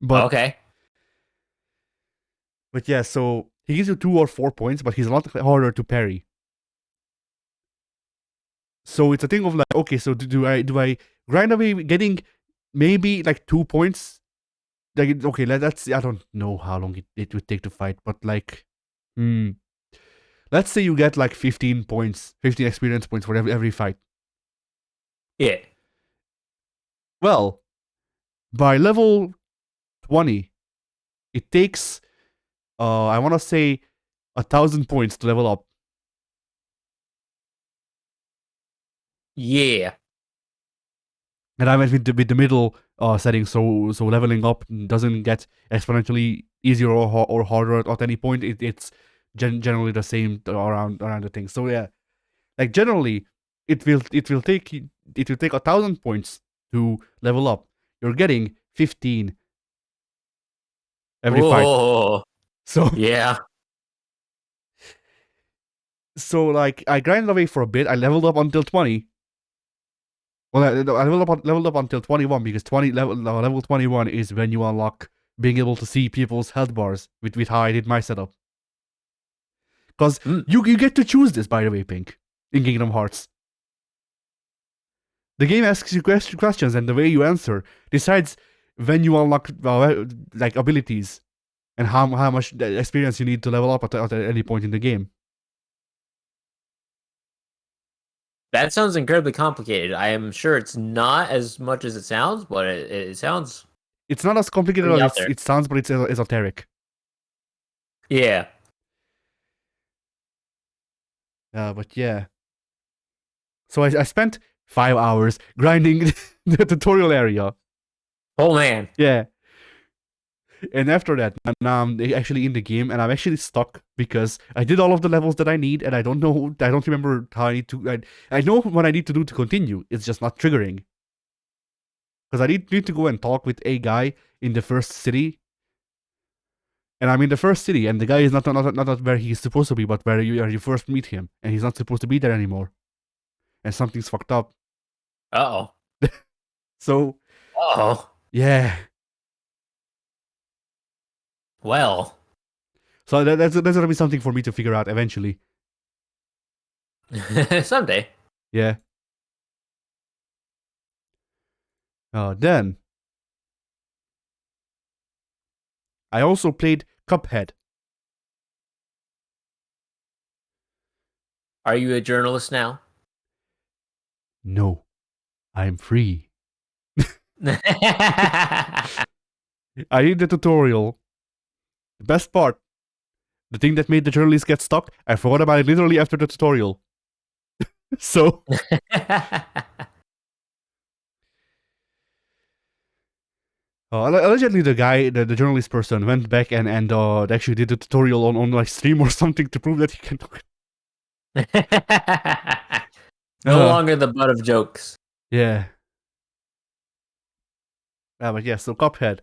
But Okay. But yeah, so he gives you 2 or 4 points, but he's a lot harder to parry. So it's a thing of like, okay, so do I grind away getting maybe like 2 points? Like, okay, let's I don't know how long it would take to fight, but like, let's say you get like 15 points, 15 experience points for every fight. Yeah. Well, by level 20, it takes I want to say 1,000 points to level up. Yeah. And I went with the middle setting, so leveling up doesn't get exponentially easier or harder at any point. It's generally the same around the thing. So yeah, like generally, it will take 1,000 points to level up. You're getting 15 every fight. Oh, So yeah. like I grinded away for a bit. I leveled up until 20. Well, I leveled up until 21 because level 21 is when you unlock being able to see people's health bars with how I did my setup. Because Mm. you get to choose this, by the way, Pink, in Kingdom Hearts. The game asks you questions, and the way you answer decides when you unlock like abilities and how much experience you need to level up at any point in the game. That sounds incredibly complicated. I am sure it's not as much as it sounds, but it sounds It's not as complicated pretty out as there. it sounds, but it's esoteric. Yeah. But yeah. So I spent 5 hours grinding the tutorial area. Oh man. Yeah. And after that, now I'm actually in the game, and I'm actually stuck because I did all of the levels that I need, and I don't remember how I need to. I know what I need to do to continue. It's just not triggering. Because I need to go and talk with a guy in the first city, and I'm in the first city, and the guy is not where he's supposed to be, but where you first meet him, and he's not supposed to be there anymore, and something's fucked up. Uh-oh. So Oh. yeah. Well. So that's gonna be something for me to figure out eventually. Someday. Yeah. Then I also played Cuphead. Are you a journalist now? No, I'm free. I did the tutorial. The best part, the thing that made the journalist get stuck, I forgot about it literally after the tutorial. So allegedly the guy, the journalist person, went back and actually did the tutorial on like stream or something to prove that he can do it. No longer the butt of jokes. Yeah. But yeah, so Cuphead,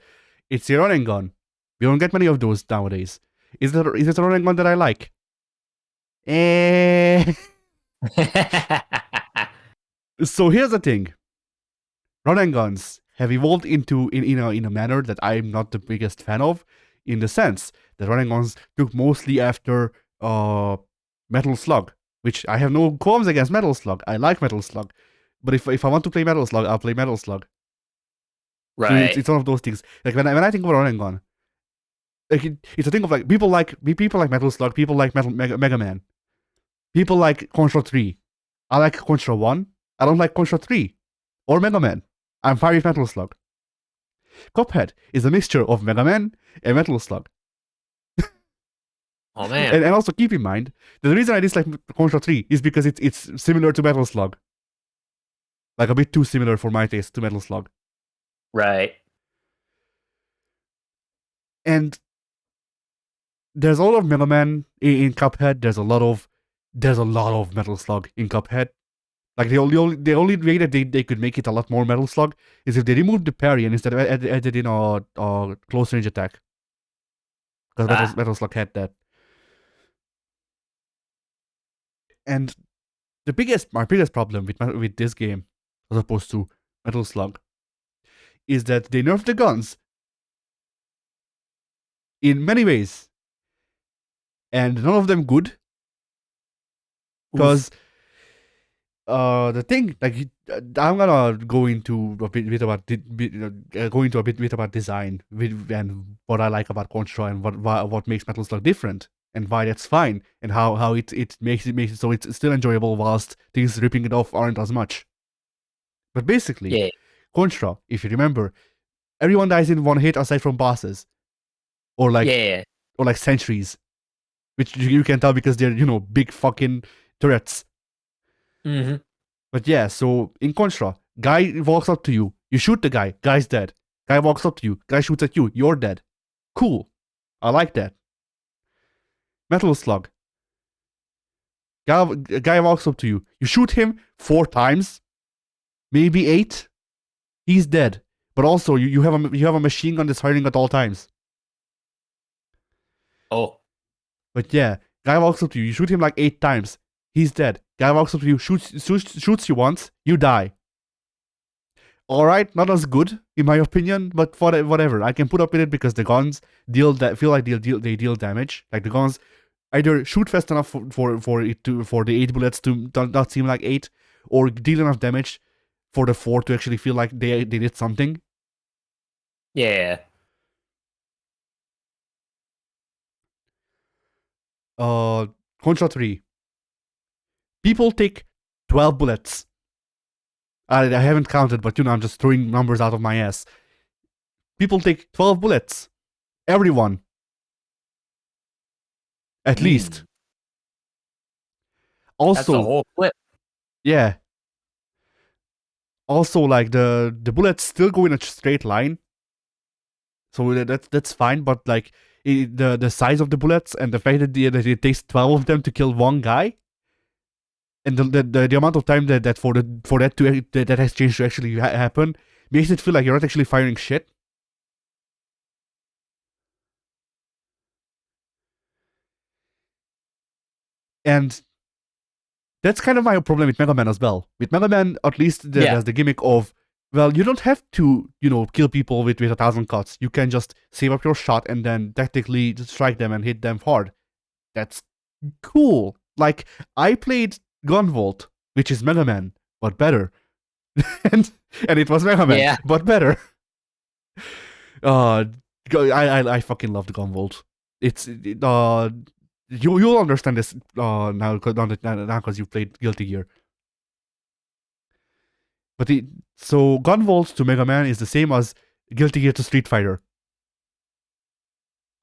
it's a running gun. We don't get many of those nowadays. Is it a running gun that I like? So here's the thing. Run and guns have evolved into in a manner that I'm not the biggest fan of, in the sense that run and guns took mostly after Metal Slug, which I have no qualms against Metal Slug. I like Metal Slug, but if I want to play Metal Slug, I'll play Metal Slug. So Right. it's one of those things. Like when I think of a run and gun, like it's a thing of like people like Metal Slug, people like Mega Man, people like Contra 3. I like Contra 1. I don't like Contra 3 or Mega Man. I'm fine with Metal Slug. Cuphead is a mixture of Mega Man and Metal Slug. Oh man. And also keep in mind, the reason I dislike Contra 3 is because it's similar to Metal Slug. Like a bit too similar for my taste to Metal Slug. Right. And there's a lot of Mega Man in Cuphead. There's a lot of Metal Slug in Cuphead. Like the only way that they could make it a lot more Metal Slug is if they removed the parry and instead of added in a close range attack. Because Metal Slug had that. And my biggest problem with this game, as opposed to Metal Slug, is that they nerfed the guns in many ways, and none of them good. Because the thing, like, I'm gonna go into a bit about design and what I like about Contra and what makes Metal Slug different and why that's fine and how it makes it so it's still enjoyable whilst things ripping it off aren't as much. But basically, Yeah. Contra, if you remember, everyone dies in one hit aside from bosses or Yeah. sentries, which you can tell because they're big fucking turrets. Mm-hmm. But yeah, so in Contra, guy walks up to you, you shoot the guy, guy's dead. Guy walks up to you, guy shoots at you, you're dead. Cool. I like that. Metal Slug. Guy walks up to you, you shoot him 4 times, maybe 8. He's dead. But also, you have a machine gun that's firing at all times. Oh. But yeah, guy walks up to you, you shoot him like 8 times, he's dead. Guy walks up to you, shoots you once, you die. Alright, not as good, in my opinion, but whatever. I can put up with it because the guns deal damage. Like the guns either shoot fast enough for the 8 bullets to not seem like 8, or deal enough damage for the 4 to actually feel like they did something. Yeah. Contra 3. People take 12 bullets. I haven't counted, but I'm just throwing numbers out of my ass. People take 12 bullets. Everyone. At least. Also, that's the whole clip. Yeah. Also, like the bullets still go in a straight line, so that's fine. But like the size of the bullets and the fact that it takes 12 of them to kill one guy, and the amount of time that that exchange to actually happen makes it feel like you're not actually firing shit. And that's kind of my problem with Mega Man as well. With Mega Man, at least there's the gimmick of, well, you don't have to, kill people with 1,000 cuts. You can just save up your shot and then tactically just strike them and hit them hard. That's cool. Like, I played Gunvolt, which is Mega Man, but better. and it was Mega Man, but better. I fucking love the Gunvolt. It's you'll understand this now because you played Guilty Gear. But so Gunvolt to Mega Man is the same as Guilty Gear to Street Fighter.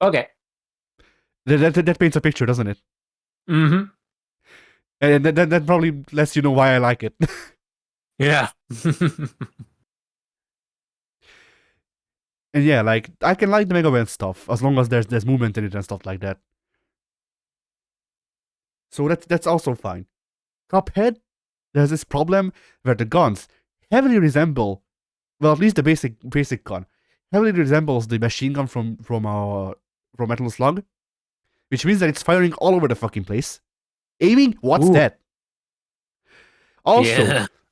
Okay. That paints a picture, doesn't it? Mm-hmm. And that probably lets you know why I like it. Yeah. And yeah, like I can like the Mega Man stuff as long as there's movement in it and stuff like that. So that's also fine. Cuphead, there's this problem where the guns heavily resemble, well, at least the basic gun heavily resembles the machine gun from Metal Slug, which means that it's firing all over the fucking place. Aiming, what's that?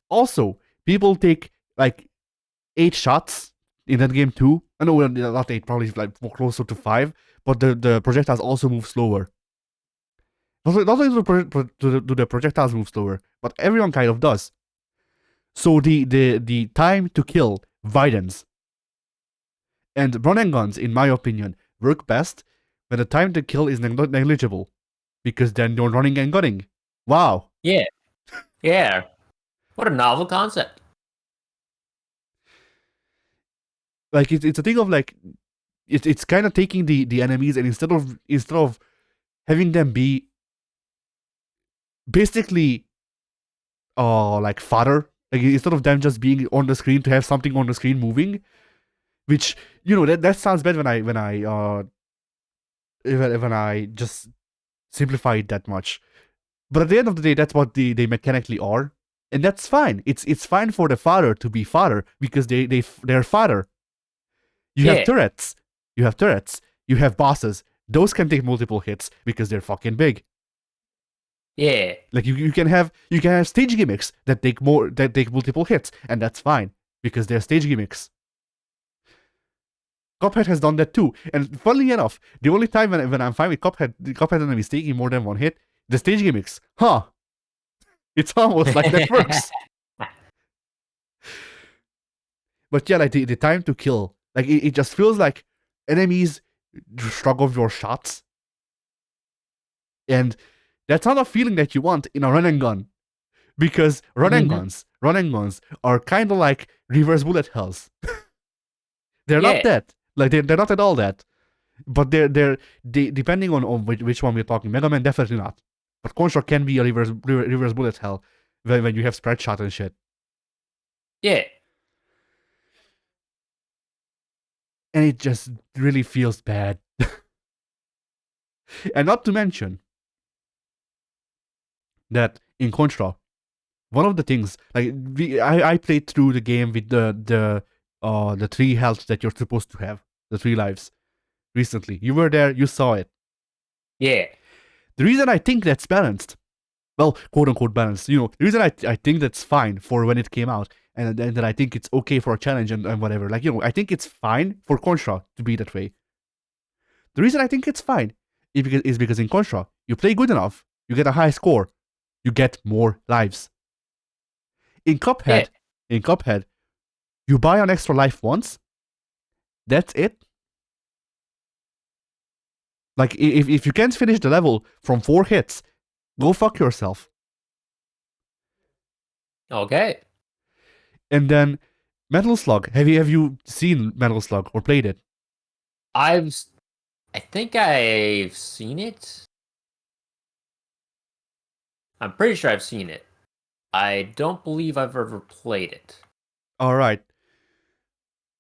Also, people take like 8 shots in that game too. I know not 8, probably like closer to 5, but the projectiles also move slower. Not only do the projectiles move slower, but everyone kind of does. So the time to kill widens. And run and guns, in my opinion, work best when the time to kill is negligible, because then you're running and gunning. Wow. Yeah. Yeah. What a novel concept. Like it's a thing of like it's kind of taking the enemies, and instead of having them be basically like fodder, like instead of them just being on the screen to have something on the screen moving, which that sounds bad when I just simplify it that much. But at the end of the day, that's what they mechanically are, and that's fine. It's fine for the fodder to be fodder because they're fodder. You have turrets. You have bosses. Those can take multiple hits because they're fucking big. Yeah. Like you can have stage gimmicks that take multiple hits, and that's fine because they're stage gimmicks. Cuphead has done that too, and funnily enough, the only time when I'm fine with Cuphead enemies taking more than one hit, the stage gimmicks. It's almost like that works. But yeah, like the time to kill, like it just feels like enemies shrug off your shots, and that's not a feeling that you want in a run and gun, because run and guns are kind of like reverse bullet hells. They're not that. Like they're not at all that. But they depending on which one we're talking. Mega Man definitely not. But Contra can be a reverse bullet hell. when you have spread shot and shit. Yeah. And it just really feels bad. And not to mention that in Contra, one of the things, like I played through the game with the 3 health that you're supposed to have, the 3 lives recently. You were there, you saw it. Yeah. The reason I think that's balanced, well, quote unquote balanced, the reason I think that's fine for when it came out, and that I think it's okay for a challenge and whatever, like, I think it's fine for Contra to be that way. The reason I think it's fine is because in Contra, you play good enough, you get a high score, you get more lives. In Cuphead, you buy an extra life once, that's it. Like, if you can't finish the level from 4 hits, go fuck yourself. Okay. And then Metal Slug. Have you seen Metal Slug or played it? I think I've seen it. I'm pretty sure I've seen it. I don't believe I've ever played it. All right.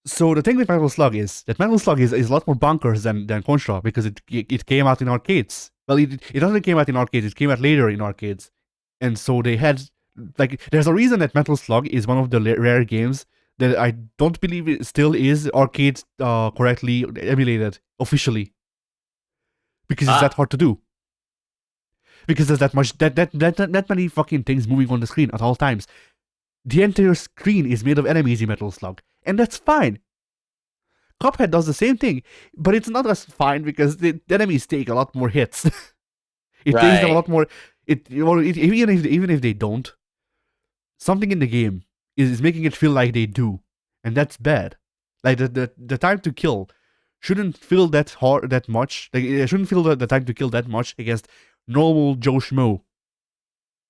So the thing with Metal Slug is that Metal Slug is a lot more bonkers than Contra because it came out in arcades. Well, it doesn't came out in arcades. It came out later in arcades, and so they had, like, there's a reason that Metal Slug is one of the rare games that I don't believe it still is arcade correctly emulated officially, because it's that hard to do. Because there's that many fucking things moving on the screen at all times. The entire screen is made of enemies in Metal Slug, and that's fine. Cuphead does the same thing, but it's not as fine because the enemies take a lot more hits. It takes them a lot more. Even if they don't, something in the game is making it feel like they do, and that's bad. Like the time to kill shouldn't feel that much. Like, it shouldn't feel the time to kill that much against normal Joe Schmo.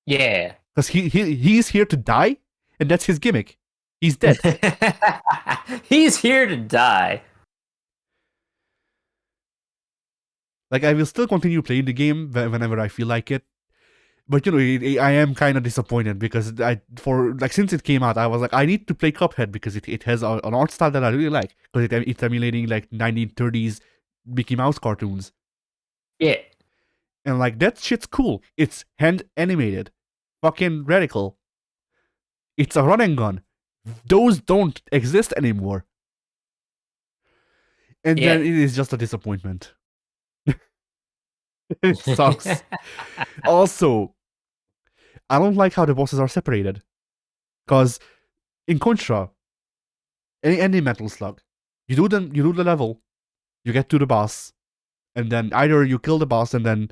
Yeah. Because he's here to die, and that's his gimmick. He's dead. He's here to die. Like, I will still continue playing the game whenever I feel like it. But, I am kind of disappointed because since it came out, I was like, I need to play Cuphead because it has an art style that I really like. Because it's emulating, like, 1930s Mickey Mouse cartoons. Yeah. And, like, that shit's cool. It's hand animated. Fucking radical. It's a run and gun. Those don't exist anymore. And then it is just a disappointment. It sucks. Also, I don't like how the bosses are separated. Because in Contra, any Metal Slug, you do the level, you get to the boss, and then either you kill the boss and then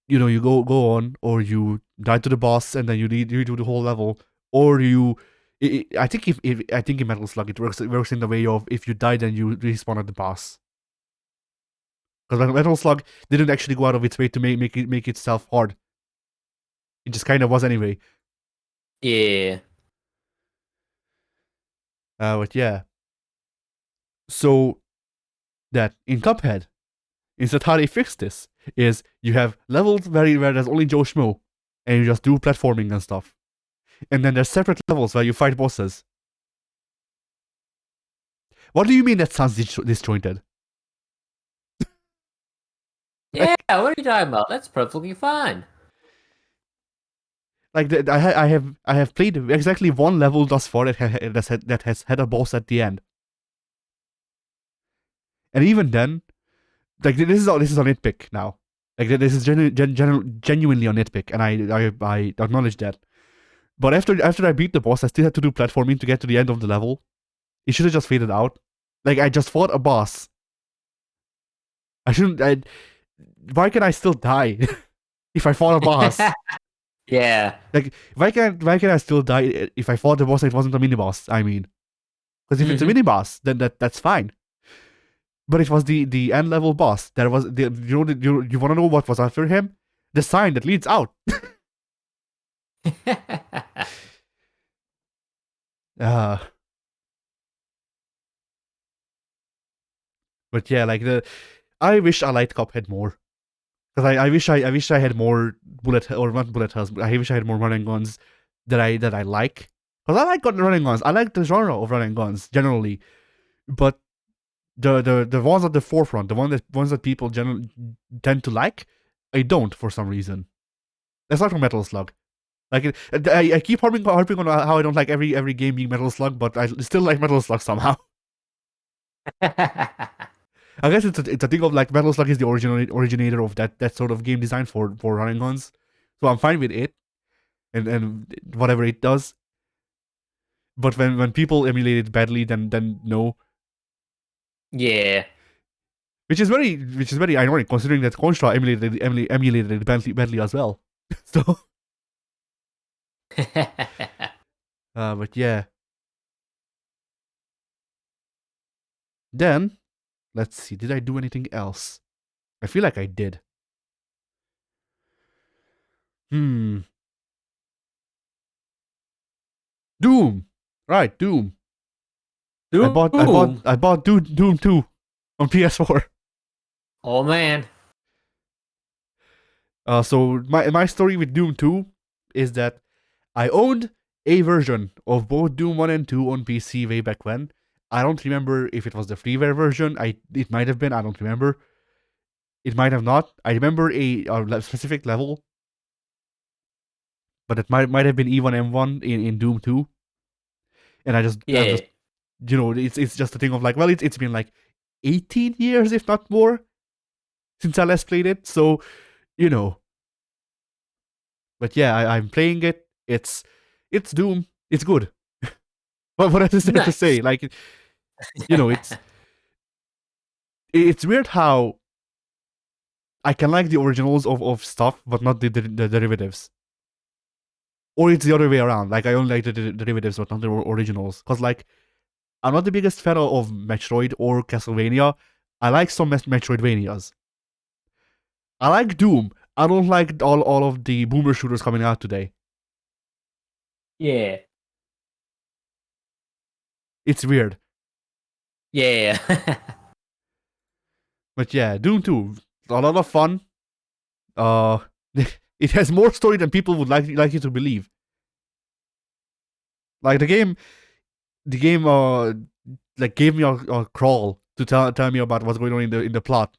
you go on, or you die to the boss and then you do the whole level, or I think in Metal Slug it works in the way of if you die then you respawn at the boss. Because Metal Slug didn't actually go out of its way to make itself hard. It just kind of was anyway. Yeah. But yeah. So that in Cuphead, instead how they fixed this is you have levels where there's only Joe Schmo, and you just do platforming and stuff. And then there's separate levels where you fight bosses. What do you mean that sounds disjointed? Yeah, what are you talking about? That's perfectly fine. Like, I have played exactly one level thus far that has had a boss at the end, and even then, like, this is a nitpick now. Like, this is genuinely a nitpick, and I acknowledge that. But after I beat the boss, I still had to do platforming to get to the end of the level. It should have just faded out. Like, I just fought a boss. I shouldn't. Why can I still die if I fought a boss? Yeah. Like, why can I still die if I fought the boss and it wasn't a mini boss? I mean, because if it's a mini boss, then that's fine. But it was the end level boss. There was you want to know what was after him? The sign that leads out. But yeah, like, I wish I liked Cuphead more. Because I wish I had more bullet, or not bullet hells, but I wish I had more run and guns. that I like. Because I like run and guns. I like the genre of run and guns generally, but the ones at the forefront, the ones that people generally tend to like, I don't for some reason. That's not from Metal Slug. Like I keep harping on how I don't like every game being Metal Slug, but I still like Metal Slug somehow. I guess it's a thing of like Metal Slug is the originator of that sort of game design for running guns, so I'm fine with it and whatever it does. But when people emulate it badly, then no. Yeah. Which is very ironic considering that Contra emulated it badly as well. So, but yeah. Then, let's see. Did I do anything else? I feel like I did. Doom. Right, Doom. Doom. I bought Doom 2 on PS4. Oh man. So my story with Doom 2 is that I owned a version of both Doom 1 and 2 on PC way back when. I don't remember if it was the freeware version. It might have been. I don't remember. It might have not. I remember a specific level, but it might have been E1M1 in Doom 2. And I just it's just a thing of like, well, it's been like 18 years, if not more, since I last played it. So, But yeah, I'm playing it. It's Doom. It's good. What else is there to say? Like, it's weird how I can like the originals of stuff, but not the derivatives. Or it's the other way around. Like, I only like the derivatives, but not the originals. Because, like, I'm not the biggest fan of Metroid or Castlevania. I like some Metroidvanias. I like Doom. I don't like all of the boomer shooters coming out today. Yeah. It's weird. Yeah. But yeah, Doom 2, a lot of fun. It has more story than people would like you to believe. Like the game like gave me a crawl to tell me about what's going on in the plot.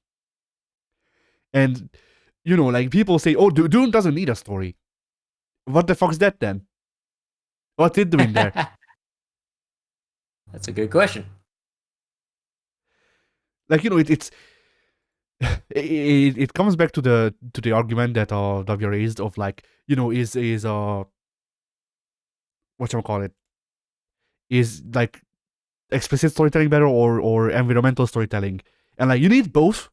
And like people say, oh, Doom doesn't need a story. What the fuck's that then? What's it doing there? That's a good question. Like it's it comes back to the argument that we raised of like, is whatchamacallit, is like explicit storytelling better or environmental storytelling? And like, you need both.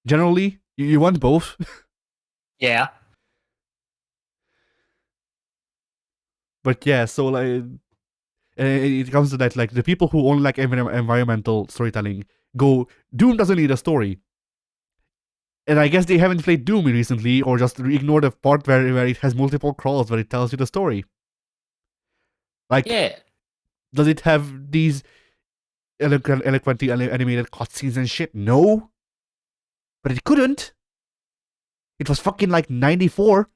Generally, you want both. Yeah. But yeah, so like, it comes to that, like, the people who only like environmental storytelling go, Doom doesn't need a story. And I guess they haven't played Doom recently, or just ignore the part where it has multiple crawls where it tells you the story. Like, Yeah. Does it have these eloquently animated cutscenes and shit? No. But it couldn't. It was fucking like 94.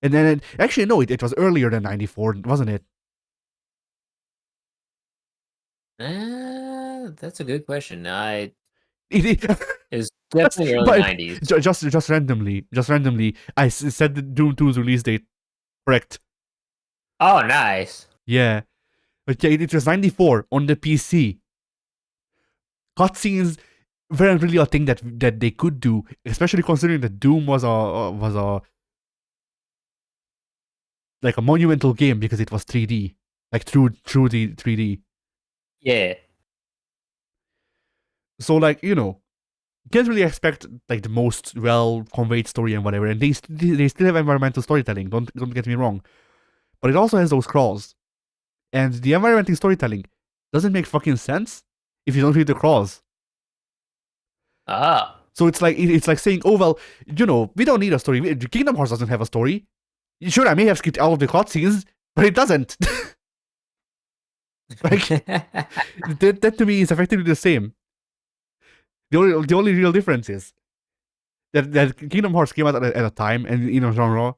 And then, actually, no, it was earlier than 94, wasn't it? That's a good question. It It was definitely early 90s. Just randomly, I said the Doom 2's release date correct. Oh, nice. Yeah. But yeah, it was 94 on the PC. Cutscenes weren't really a thing that they could do, especially considering that Doom was a like a monumental game because it was 3D, like true the 3D. Yeah. So like, can't really expect like the most well conveyed story and whatever. And they still have environmental storytelling. Don't get me wrong, but it also has those crawls, and the environmental storytelling doesn't make fucking sense if you don't read the crawls. Ah. So it's like saying, oh well, we don't need a story. Kingdom Hearts doesn't have a story. Sure, I may have skipped all of the cutscenes, but it doesn't. Like that to me is effectively the same. The only real difference is that Kingdom Hearts came out at a time and in a genre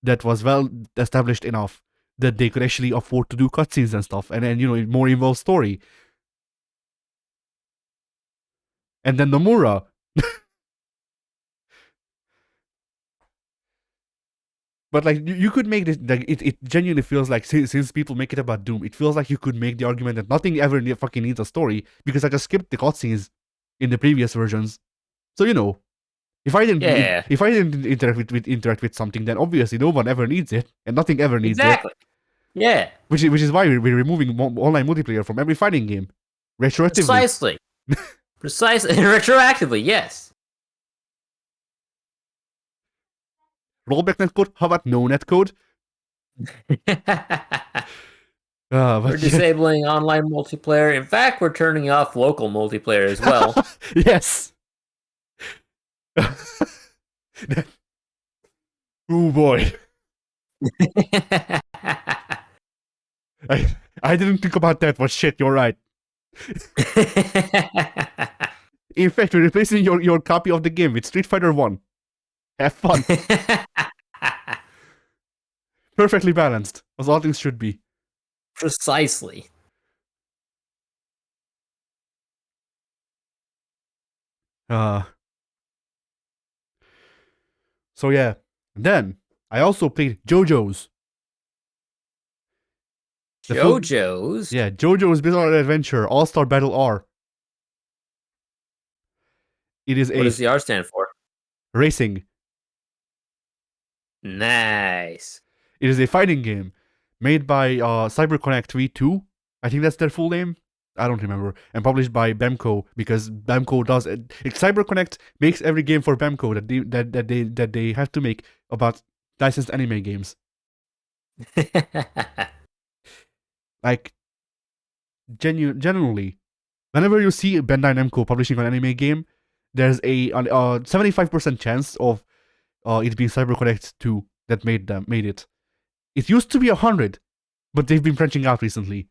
that was well established enough. that they could actually afford to do cutscenes and stuff, and more involved story. And then Nomura. But like you could make this, like it genuinely feels like since people make it about Doom, it feels like you could make the argument that nothing ever fucking needs a story because I just skipped the cutscenes in the previous versions. So if I didn't interact with something, then obviously no one ever needs it, and nothing ever needs Exactly. Yeah. Which is why we're removing online multiplayer from every fighting game, retroactively. Precisely. Retroactively, yes. Rollback netcode? How about no netcode? We're disabling online multiplayer. In fact, we're turning off local multiplayer as well. Yes. Oh boy. I didn't think about that, but shit, you're right. In fact, we're replacing your copy of the game with Street Fighter 1. Have fun. Perfectly balanced, as all things should be. Precisely. So yeah. Then I also played JoJo's. JoJo's? Yeah, JoJo's Bizarre Adventure All-Star Battle R. It is What does the R stand for? Racing. Nice. It is a fighting game made by CyberConnect V2. I think that's their full name. I don't remember. And published by Bemco, because Bemco does it. CyberConnect makes every game for Bemco that they have to make about licensed anime games. Like, genuinely, whenever you see Bandai Namco publishing an anime game, there's a 75% chance of it being CyberConnect 2 that made it. It used to be 100, but they've been branching out recently.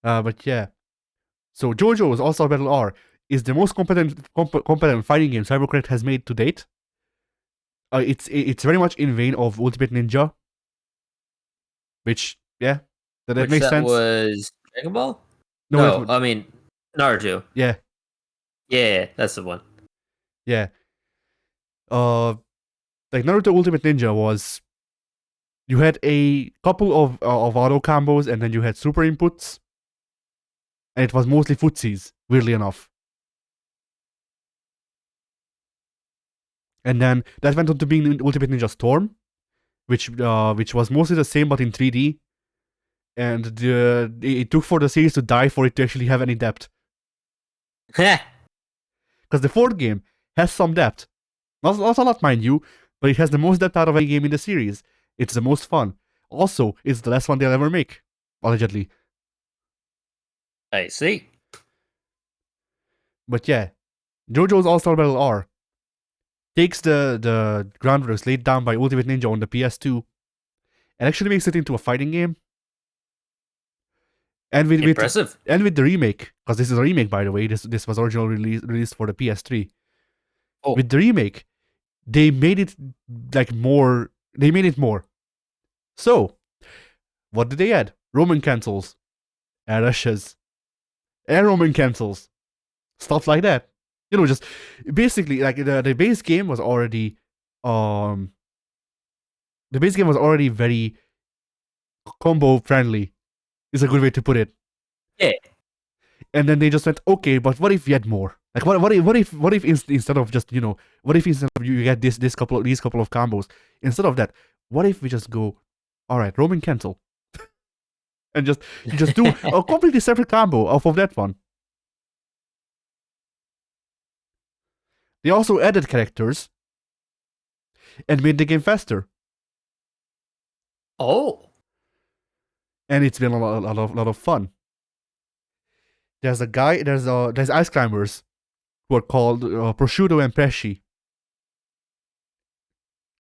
But yeah. So JoJo's All-Star Battle R is the most competent fighting game CyberConnect has made to date. It's very much in vein of Ultimate Ninja, which that makes sense. Was Dragon Ball? No, I mean Naruto. Yeah. Yeah, that's the one. Yeah. Like Naruto Ultimate Ninja was, you had a couple of auto combos and then you had super inputs, and it was mostly footsies, weirdly enough. And then that went on to being Ultimate Ninja Storm, which was mostly the same but in 3D. And it took for the series to die for it to actually have any depth. Because the fourth game has some depth. Not a lot, mind you, but it has the most depth out of any game in the series. It's the most fun. Also, it's the last one they'll ever make, allegedly. I see. But yeah, JoJo's All-Star Battle R takes the groundwork laid down by Ultimate Ninja on the PS2 and actually makes it into a fighting game. And with the remake, because this is a remake, by the way. This was originally released for the PS3. Oh. With the remake, they made it more. They made it more. So, what did they add? Roman cancels, air rushes, air Roman cancels, stuff like that. Just basically like the base game was already very combo friendly. Is a good way to put it. Yeah. And then they just went, okay, but what if we had more? Like what if instead of just what if instead of you get these couple of combos, instead of that, what if we just go, all right, Roman cancel, and just do a completely separate combo off of that one. They also added characters and made the game faster. Oh. And it's been a lot of fun. There's ice climbers who are called Prosciutto and Pesci.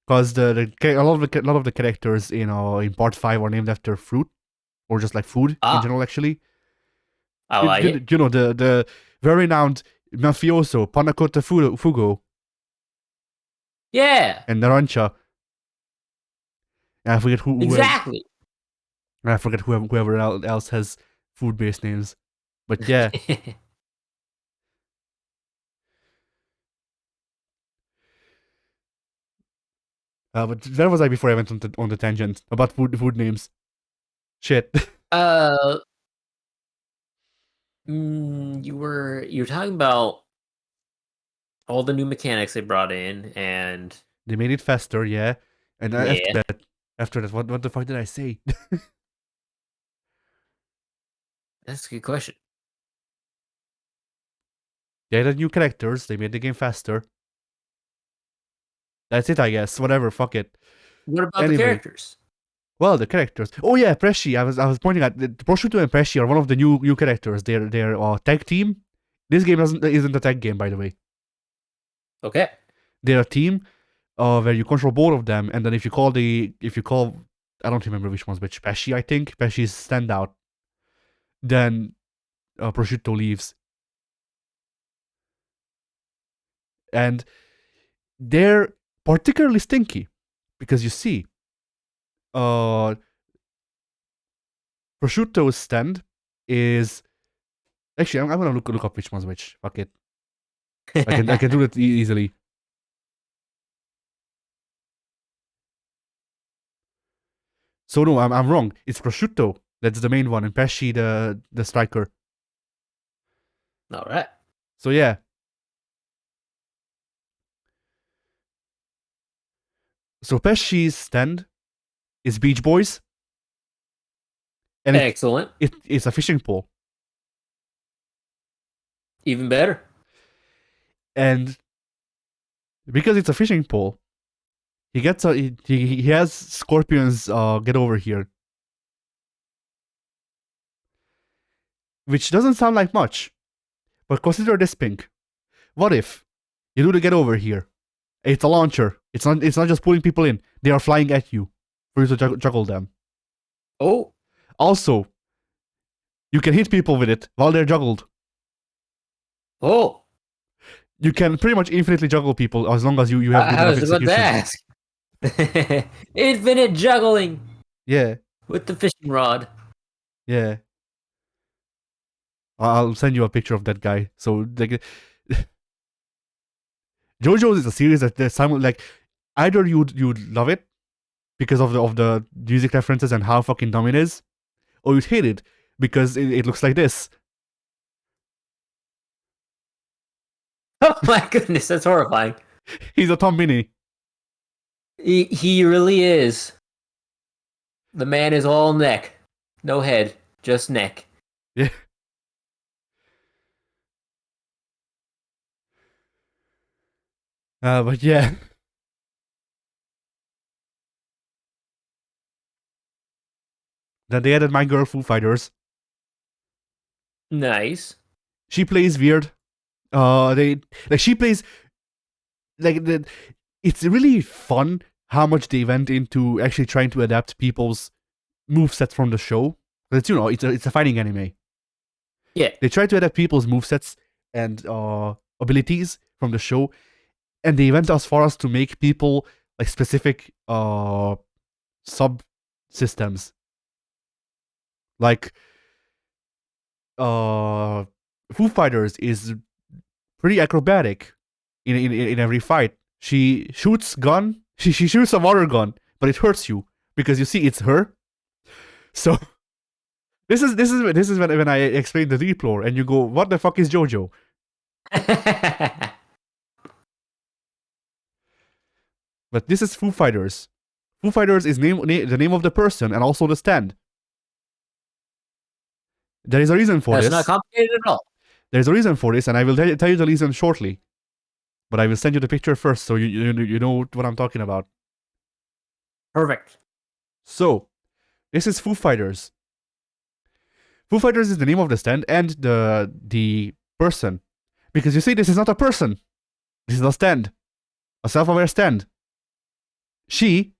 Because a lot of the characters in Part 5 are named after fruit, or just like food in general, actually. I like it. The very renowned mafioso Panacotta Fugo. Yeah, and Narancha. And I forget exactly. whoever else has food-based names. But yeah, but where was I before I went on the tangent about food names? Shit. uh, you were talking about all the new mechanics they brought in, and They made it faster, yeah. And yeah, after that, what the fuck did I say? that's a good question. They added new characters. They made the game faster. That's it, I guess. Whatever, fuck it. What about the Anyway, characters? well, the characters. Oh yeah, Pesci. I was pointing at Prosciutto and Pesci are one of the new characters. They're tag team. This game isn't a tag game, by the way. Okay. They're a team where you control both of them, and then if you call, I don't remember which one's which. Pesci, I think Pesci's standout. Then Prosciutto leaves, and they're particularly stinky because you see, uh, Prosciutto's stand is actually I'm gonna look up which one's which. Fuck it, I can do it easily. So no, I'm wrong. It's Prosciutto that's the main one, and Pesci the striker. All right. So yeah, so Pesci's stand is Beach Boys, and Excellent. it's a fishing pole, Even better. and because it's a fishing pole, he has scorpions get over here, which doesn't sound like much, but consider this, Pink. What if you do the get over here? It's a launcher. It's not just pulling people in. They are flying at you for you to juggle them. Oh, Also, you can hit people with it while they're juggled. oh. You can pretty much infinitely juggle people as long as you have good I enough was about to execution. ask. Infinite juggling Yeah, with the fishing rod. yeah. I'll send you a picture of that guy. So like, JoJo's is a series that there's some like either you'd love it because of the music references and how fucking dumb it is, or you'd hate it because it looks like this. Oh my goodness, that's horrifying. He's a Tom Mini. He really is. The man is all neck. No head, just neck. Yeah. But yeah. Then they added My Girl Foo Fighters. Nice. She plays weird. They like she plays like the. It's really fun how much they went into actually trying to adapt people's movesets from the show. It's it's a fighting anime. Yeah. They try to adapt people's movesets and abilities from the show, and they went as far as to make people like specific sub systems. Like Foo Fighters is pretty acrobatic in every fight. She shoots gun. She shoots a water gun, but it hurts you because you see it's her. So this is when I explain the deep lore and you go, what the fuck is JoJo? But this is Foo Fighters. Foo Fighters is the name of the person and also the stand. There is a reason for That's this. not complicated at all. There's a reason for this, and I will tell you the reason shortly. But I will send you the picture first, so you know what I'm talking about. Perfect. So, this is Foo Fighters. Foo Fighters is the name of the stand and the person, because you see, this is not a person. This is a stand, a self-aware stand. She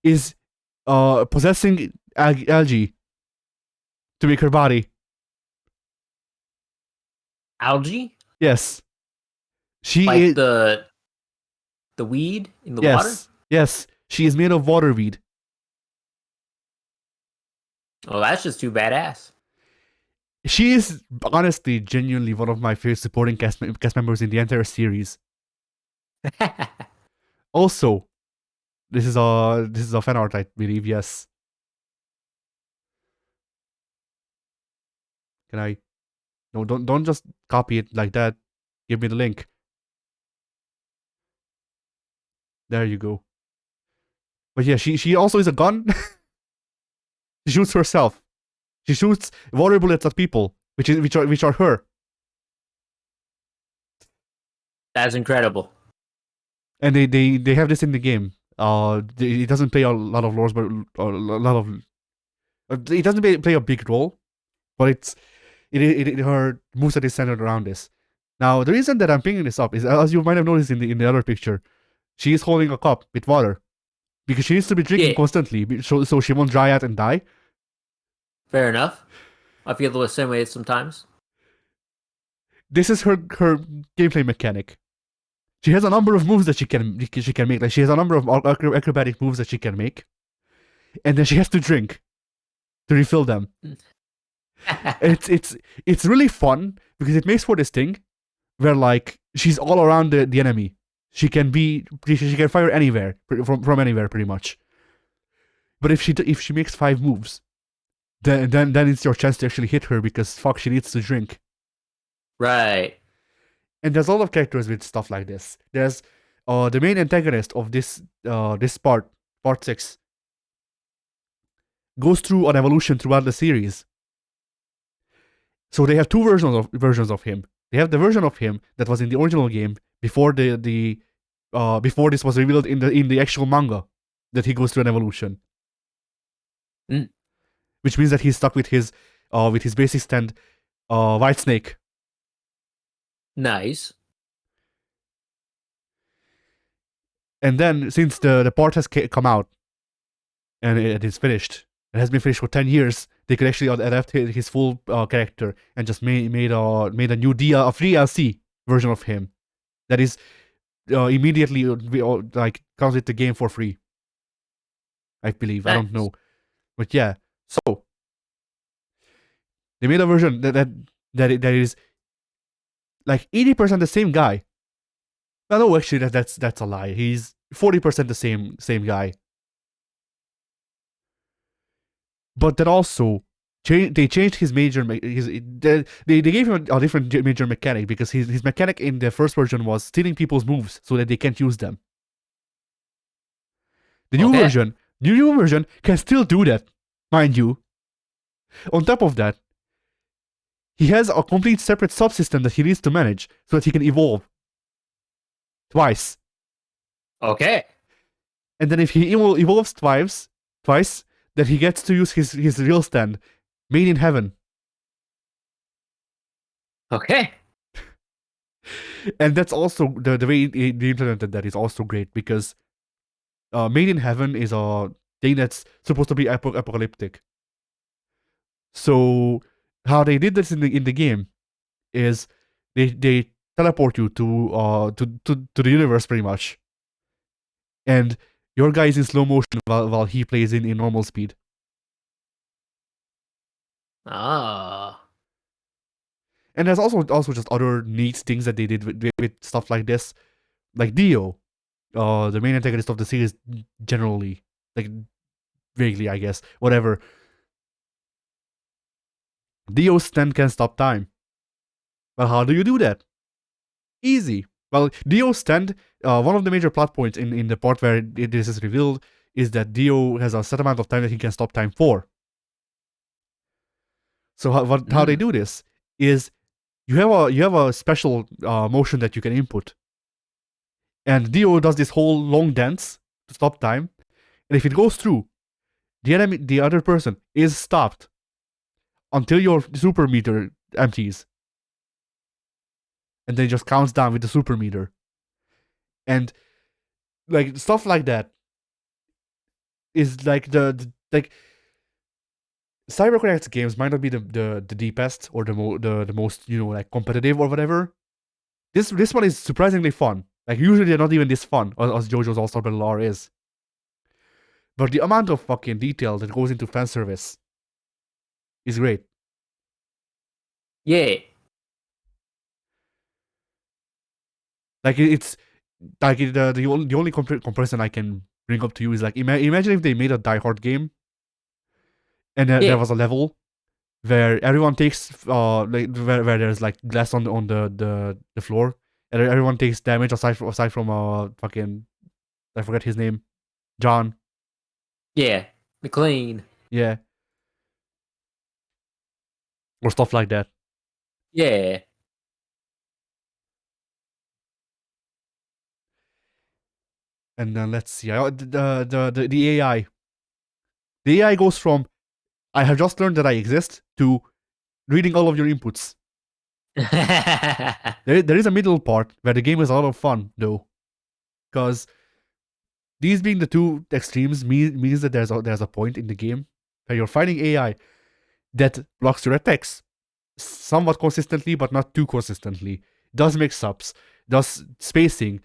is possessing algae to make her body. Algae? Yes, she Like is. the The weed in the water? Yes. She is made of water weed. Oh, that's just too badass. She is honestly, genuinely one of my favorite supporting cast members in the entire series. Also, this is a fan art, I believe. Yes. Can I? No, don't just copy it like that. Give me the link. There you go. But yeah, she also is a gun. She shoots herself. She shoots water bullets at people, which are her. That's incredible. And they have this in the game. It doesn't play a lot of lores, but a lot of. It doesn't play a big role, but her moveset is centered around this. Now, the reason that I'm bringing this up is, as you might have noticed in the other picture, she is holding a cup with water because she needs to be drinking constantly, so she won't dry out and die. Fair enough. I feel the same way sometimes. This is her gameplay mechanic. She has a number of moves that she can make. Like, she has a number of acrobatic moves that she can make, and then she has to drink to refill them. It's really fun because it makes for this thing where, like, she's all around the enemy. She can fire anywhere from anywhere pretty much. But if she makes 5 moves, then it's your chance to actually hit her because fuck, she needs to drink. Right. And there's a lot of characters with stuff like this. There's the main antagonist of this part 6, goes through an evolution throughout the series. So they have 2 versions of him. They have the version of him that was in the original game before before this was revealed in the actual manga, that he goes through an evolution. Which means that he's stuck with his basic stand, White Snake. Nice. And then, since the part has come out and it is finished, it has been finished for 10 years, they could actually adapt his full character and just made a new free DLC version of him that is immediately like comes with the game for free. I believe. Nice. I don't know, but yeah. So they made a version that is like 80% the same guy. No, actually, that's a lie. He's 40% the same guy. But then also, they changed his major. They gave him a different major mechanic because his mechanic in the first version was stealing people's moves so that they can't use them. The new version can still do that, mind you. On top of that, he has a complete separate subsystem that he needs to manage so that he can evolve twice. Okay. And then if he evolves twice, then he gets to use his real stand, Made in Heaven. Okay. And that's also the way they implemented that is also great because Made in Heaven is a thing that's supposed to be apocalyptic. So how they did this in the game is they teleport you to the universe pretty much, and your guy is in slow motion while he plays in normal speed. Ah. And there's also just other neat things that they did with stuff like this, like Dio, the main antagonist of the series generally, like vaguely, I guess, whatever. Dio's stand can stop time. Well, how do you do that? Easy. Well, Dio's stand, one of the major plot points in the part where this is revealed is that Dio has a set amount of time that he can stop time for. So how they do this is you have a special motion that you can input, and Dio does this whole long dance to stop time, and if it goes through, the other person is stopped until your super meter empties, and then it just counts down with the super meter, and like stuff like that is like the CyberConnect games might not be the deepest or the most like competitive or whatever. This one is surprisingly fun Like usually they're not even this fun as JoJo's All-Star Battle R is. But the amount of fucking detail that goes into fan service is great. Yeah. Like it's like the only comparison I can bring up to you is like imagine if they made a Die Hard game and there was a level where everyone takes like where there's like glass on the floor and everyone takes damage aside from fucking I forget his name, John. Yeah. McLean. Yeah, or stuff like that. Yeah. And then let's see, the AI. The AI goes from I have just learned that I exist to reading all of your inputs. There is a middle part where the game is a lot of fun though, because these being the two extremes means that there's a point in the game where you're fighting AI that blocks your attacks somewhat consistently, but not too consistently. Does mix-ups, does spacing,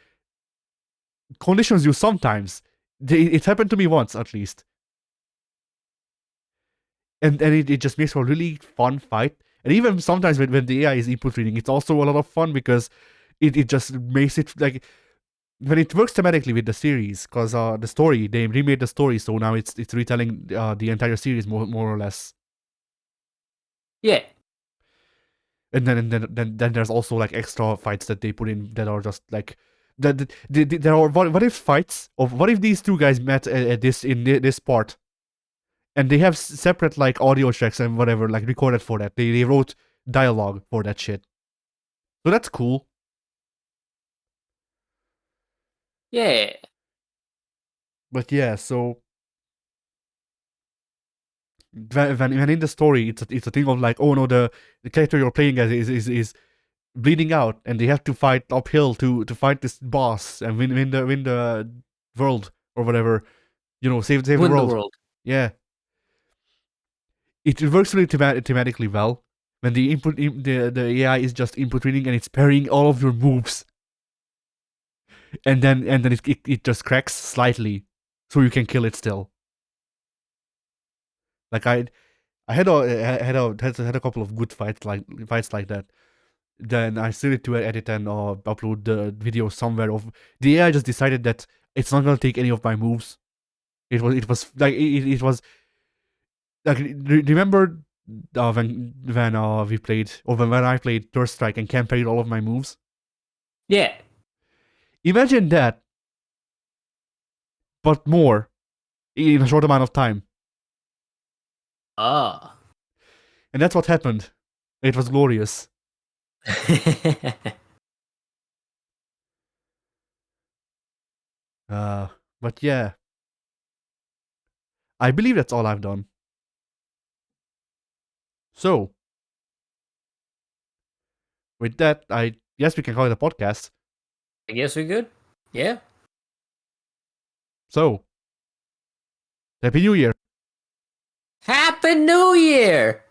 conditions you sometimes. It happened to me once at least. And it just makes for a really fun fight. And even sometimes when the AI is input reading, it's also a lot of fun because it just makes it like when it works thematically with the series, because the story, they remade the story, so now it's retelling the entire series more or less. Yeah. And then there's also like extra fights that they put in that are just like there are what if fights of what if these two guys met at this part and they have separate like audio tracks and whatever like recorded for that. They wrote dialogue for that shit. So that's cool. Yeah. But yeah, so when in the story, it's a thing of like, oh no, the character you're playing as is bleeding out, and they have to fight uphill to fight this boss and win the world or whatever, save the Win the world. world. Yeah, it works really thematically well when the the AI is just input reading and it's parrying all of your moves, and then it just cracks slightly, so you can kill it still. Like I had a couple of good fights like that. Then I still need to edit and upload the video somewhere. Of the AI just decided that it's not gonna take any of my moves. It was like it was like remember when we played or when I played Third Strike and Cam parried all of my moves. Yeah. Imagine that, but more in a short amount of time. Ah. And that's what happened. It was glorious. But yeah, I believe that's all I've done. So, with that, I guess we can call it a podcast. I guess we're good. Yeah. So, Happy New Year. Happy New Year!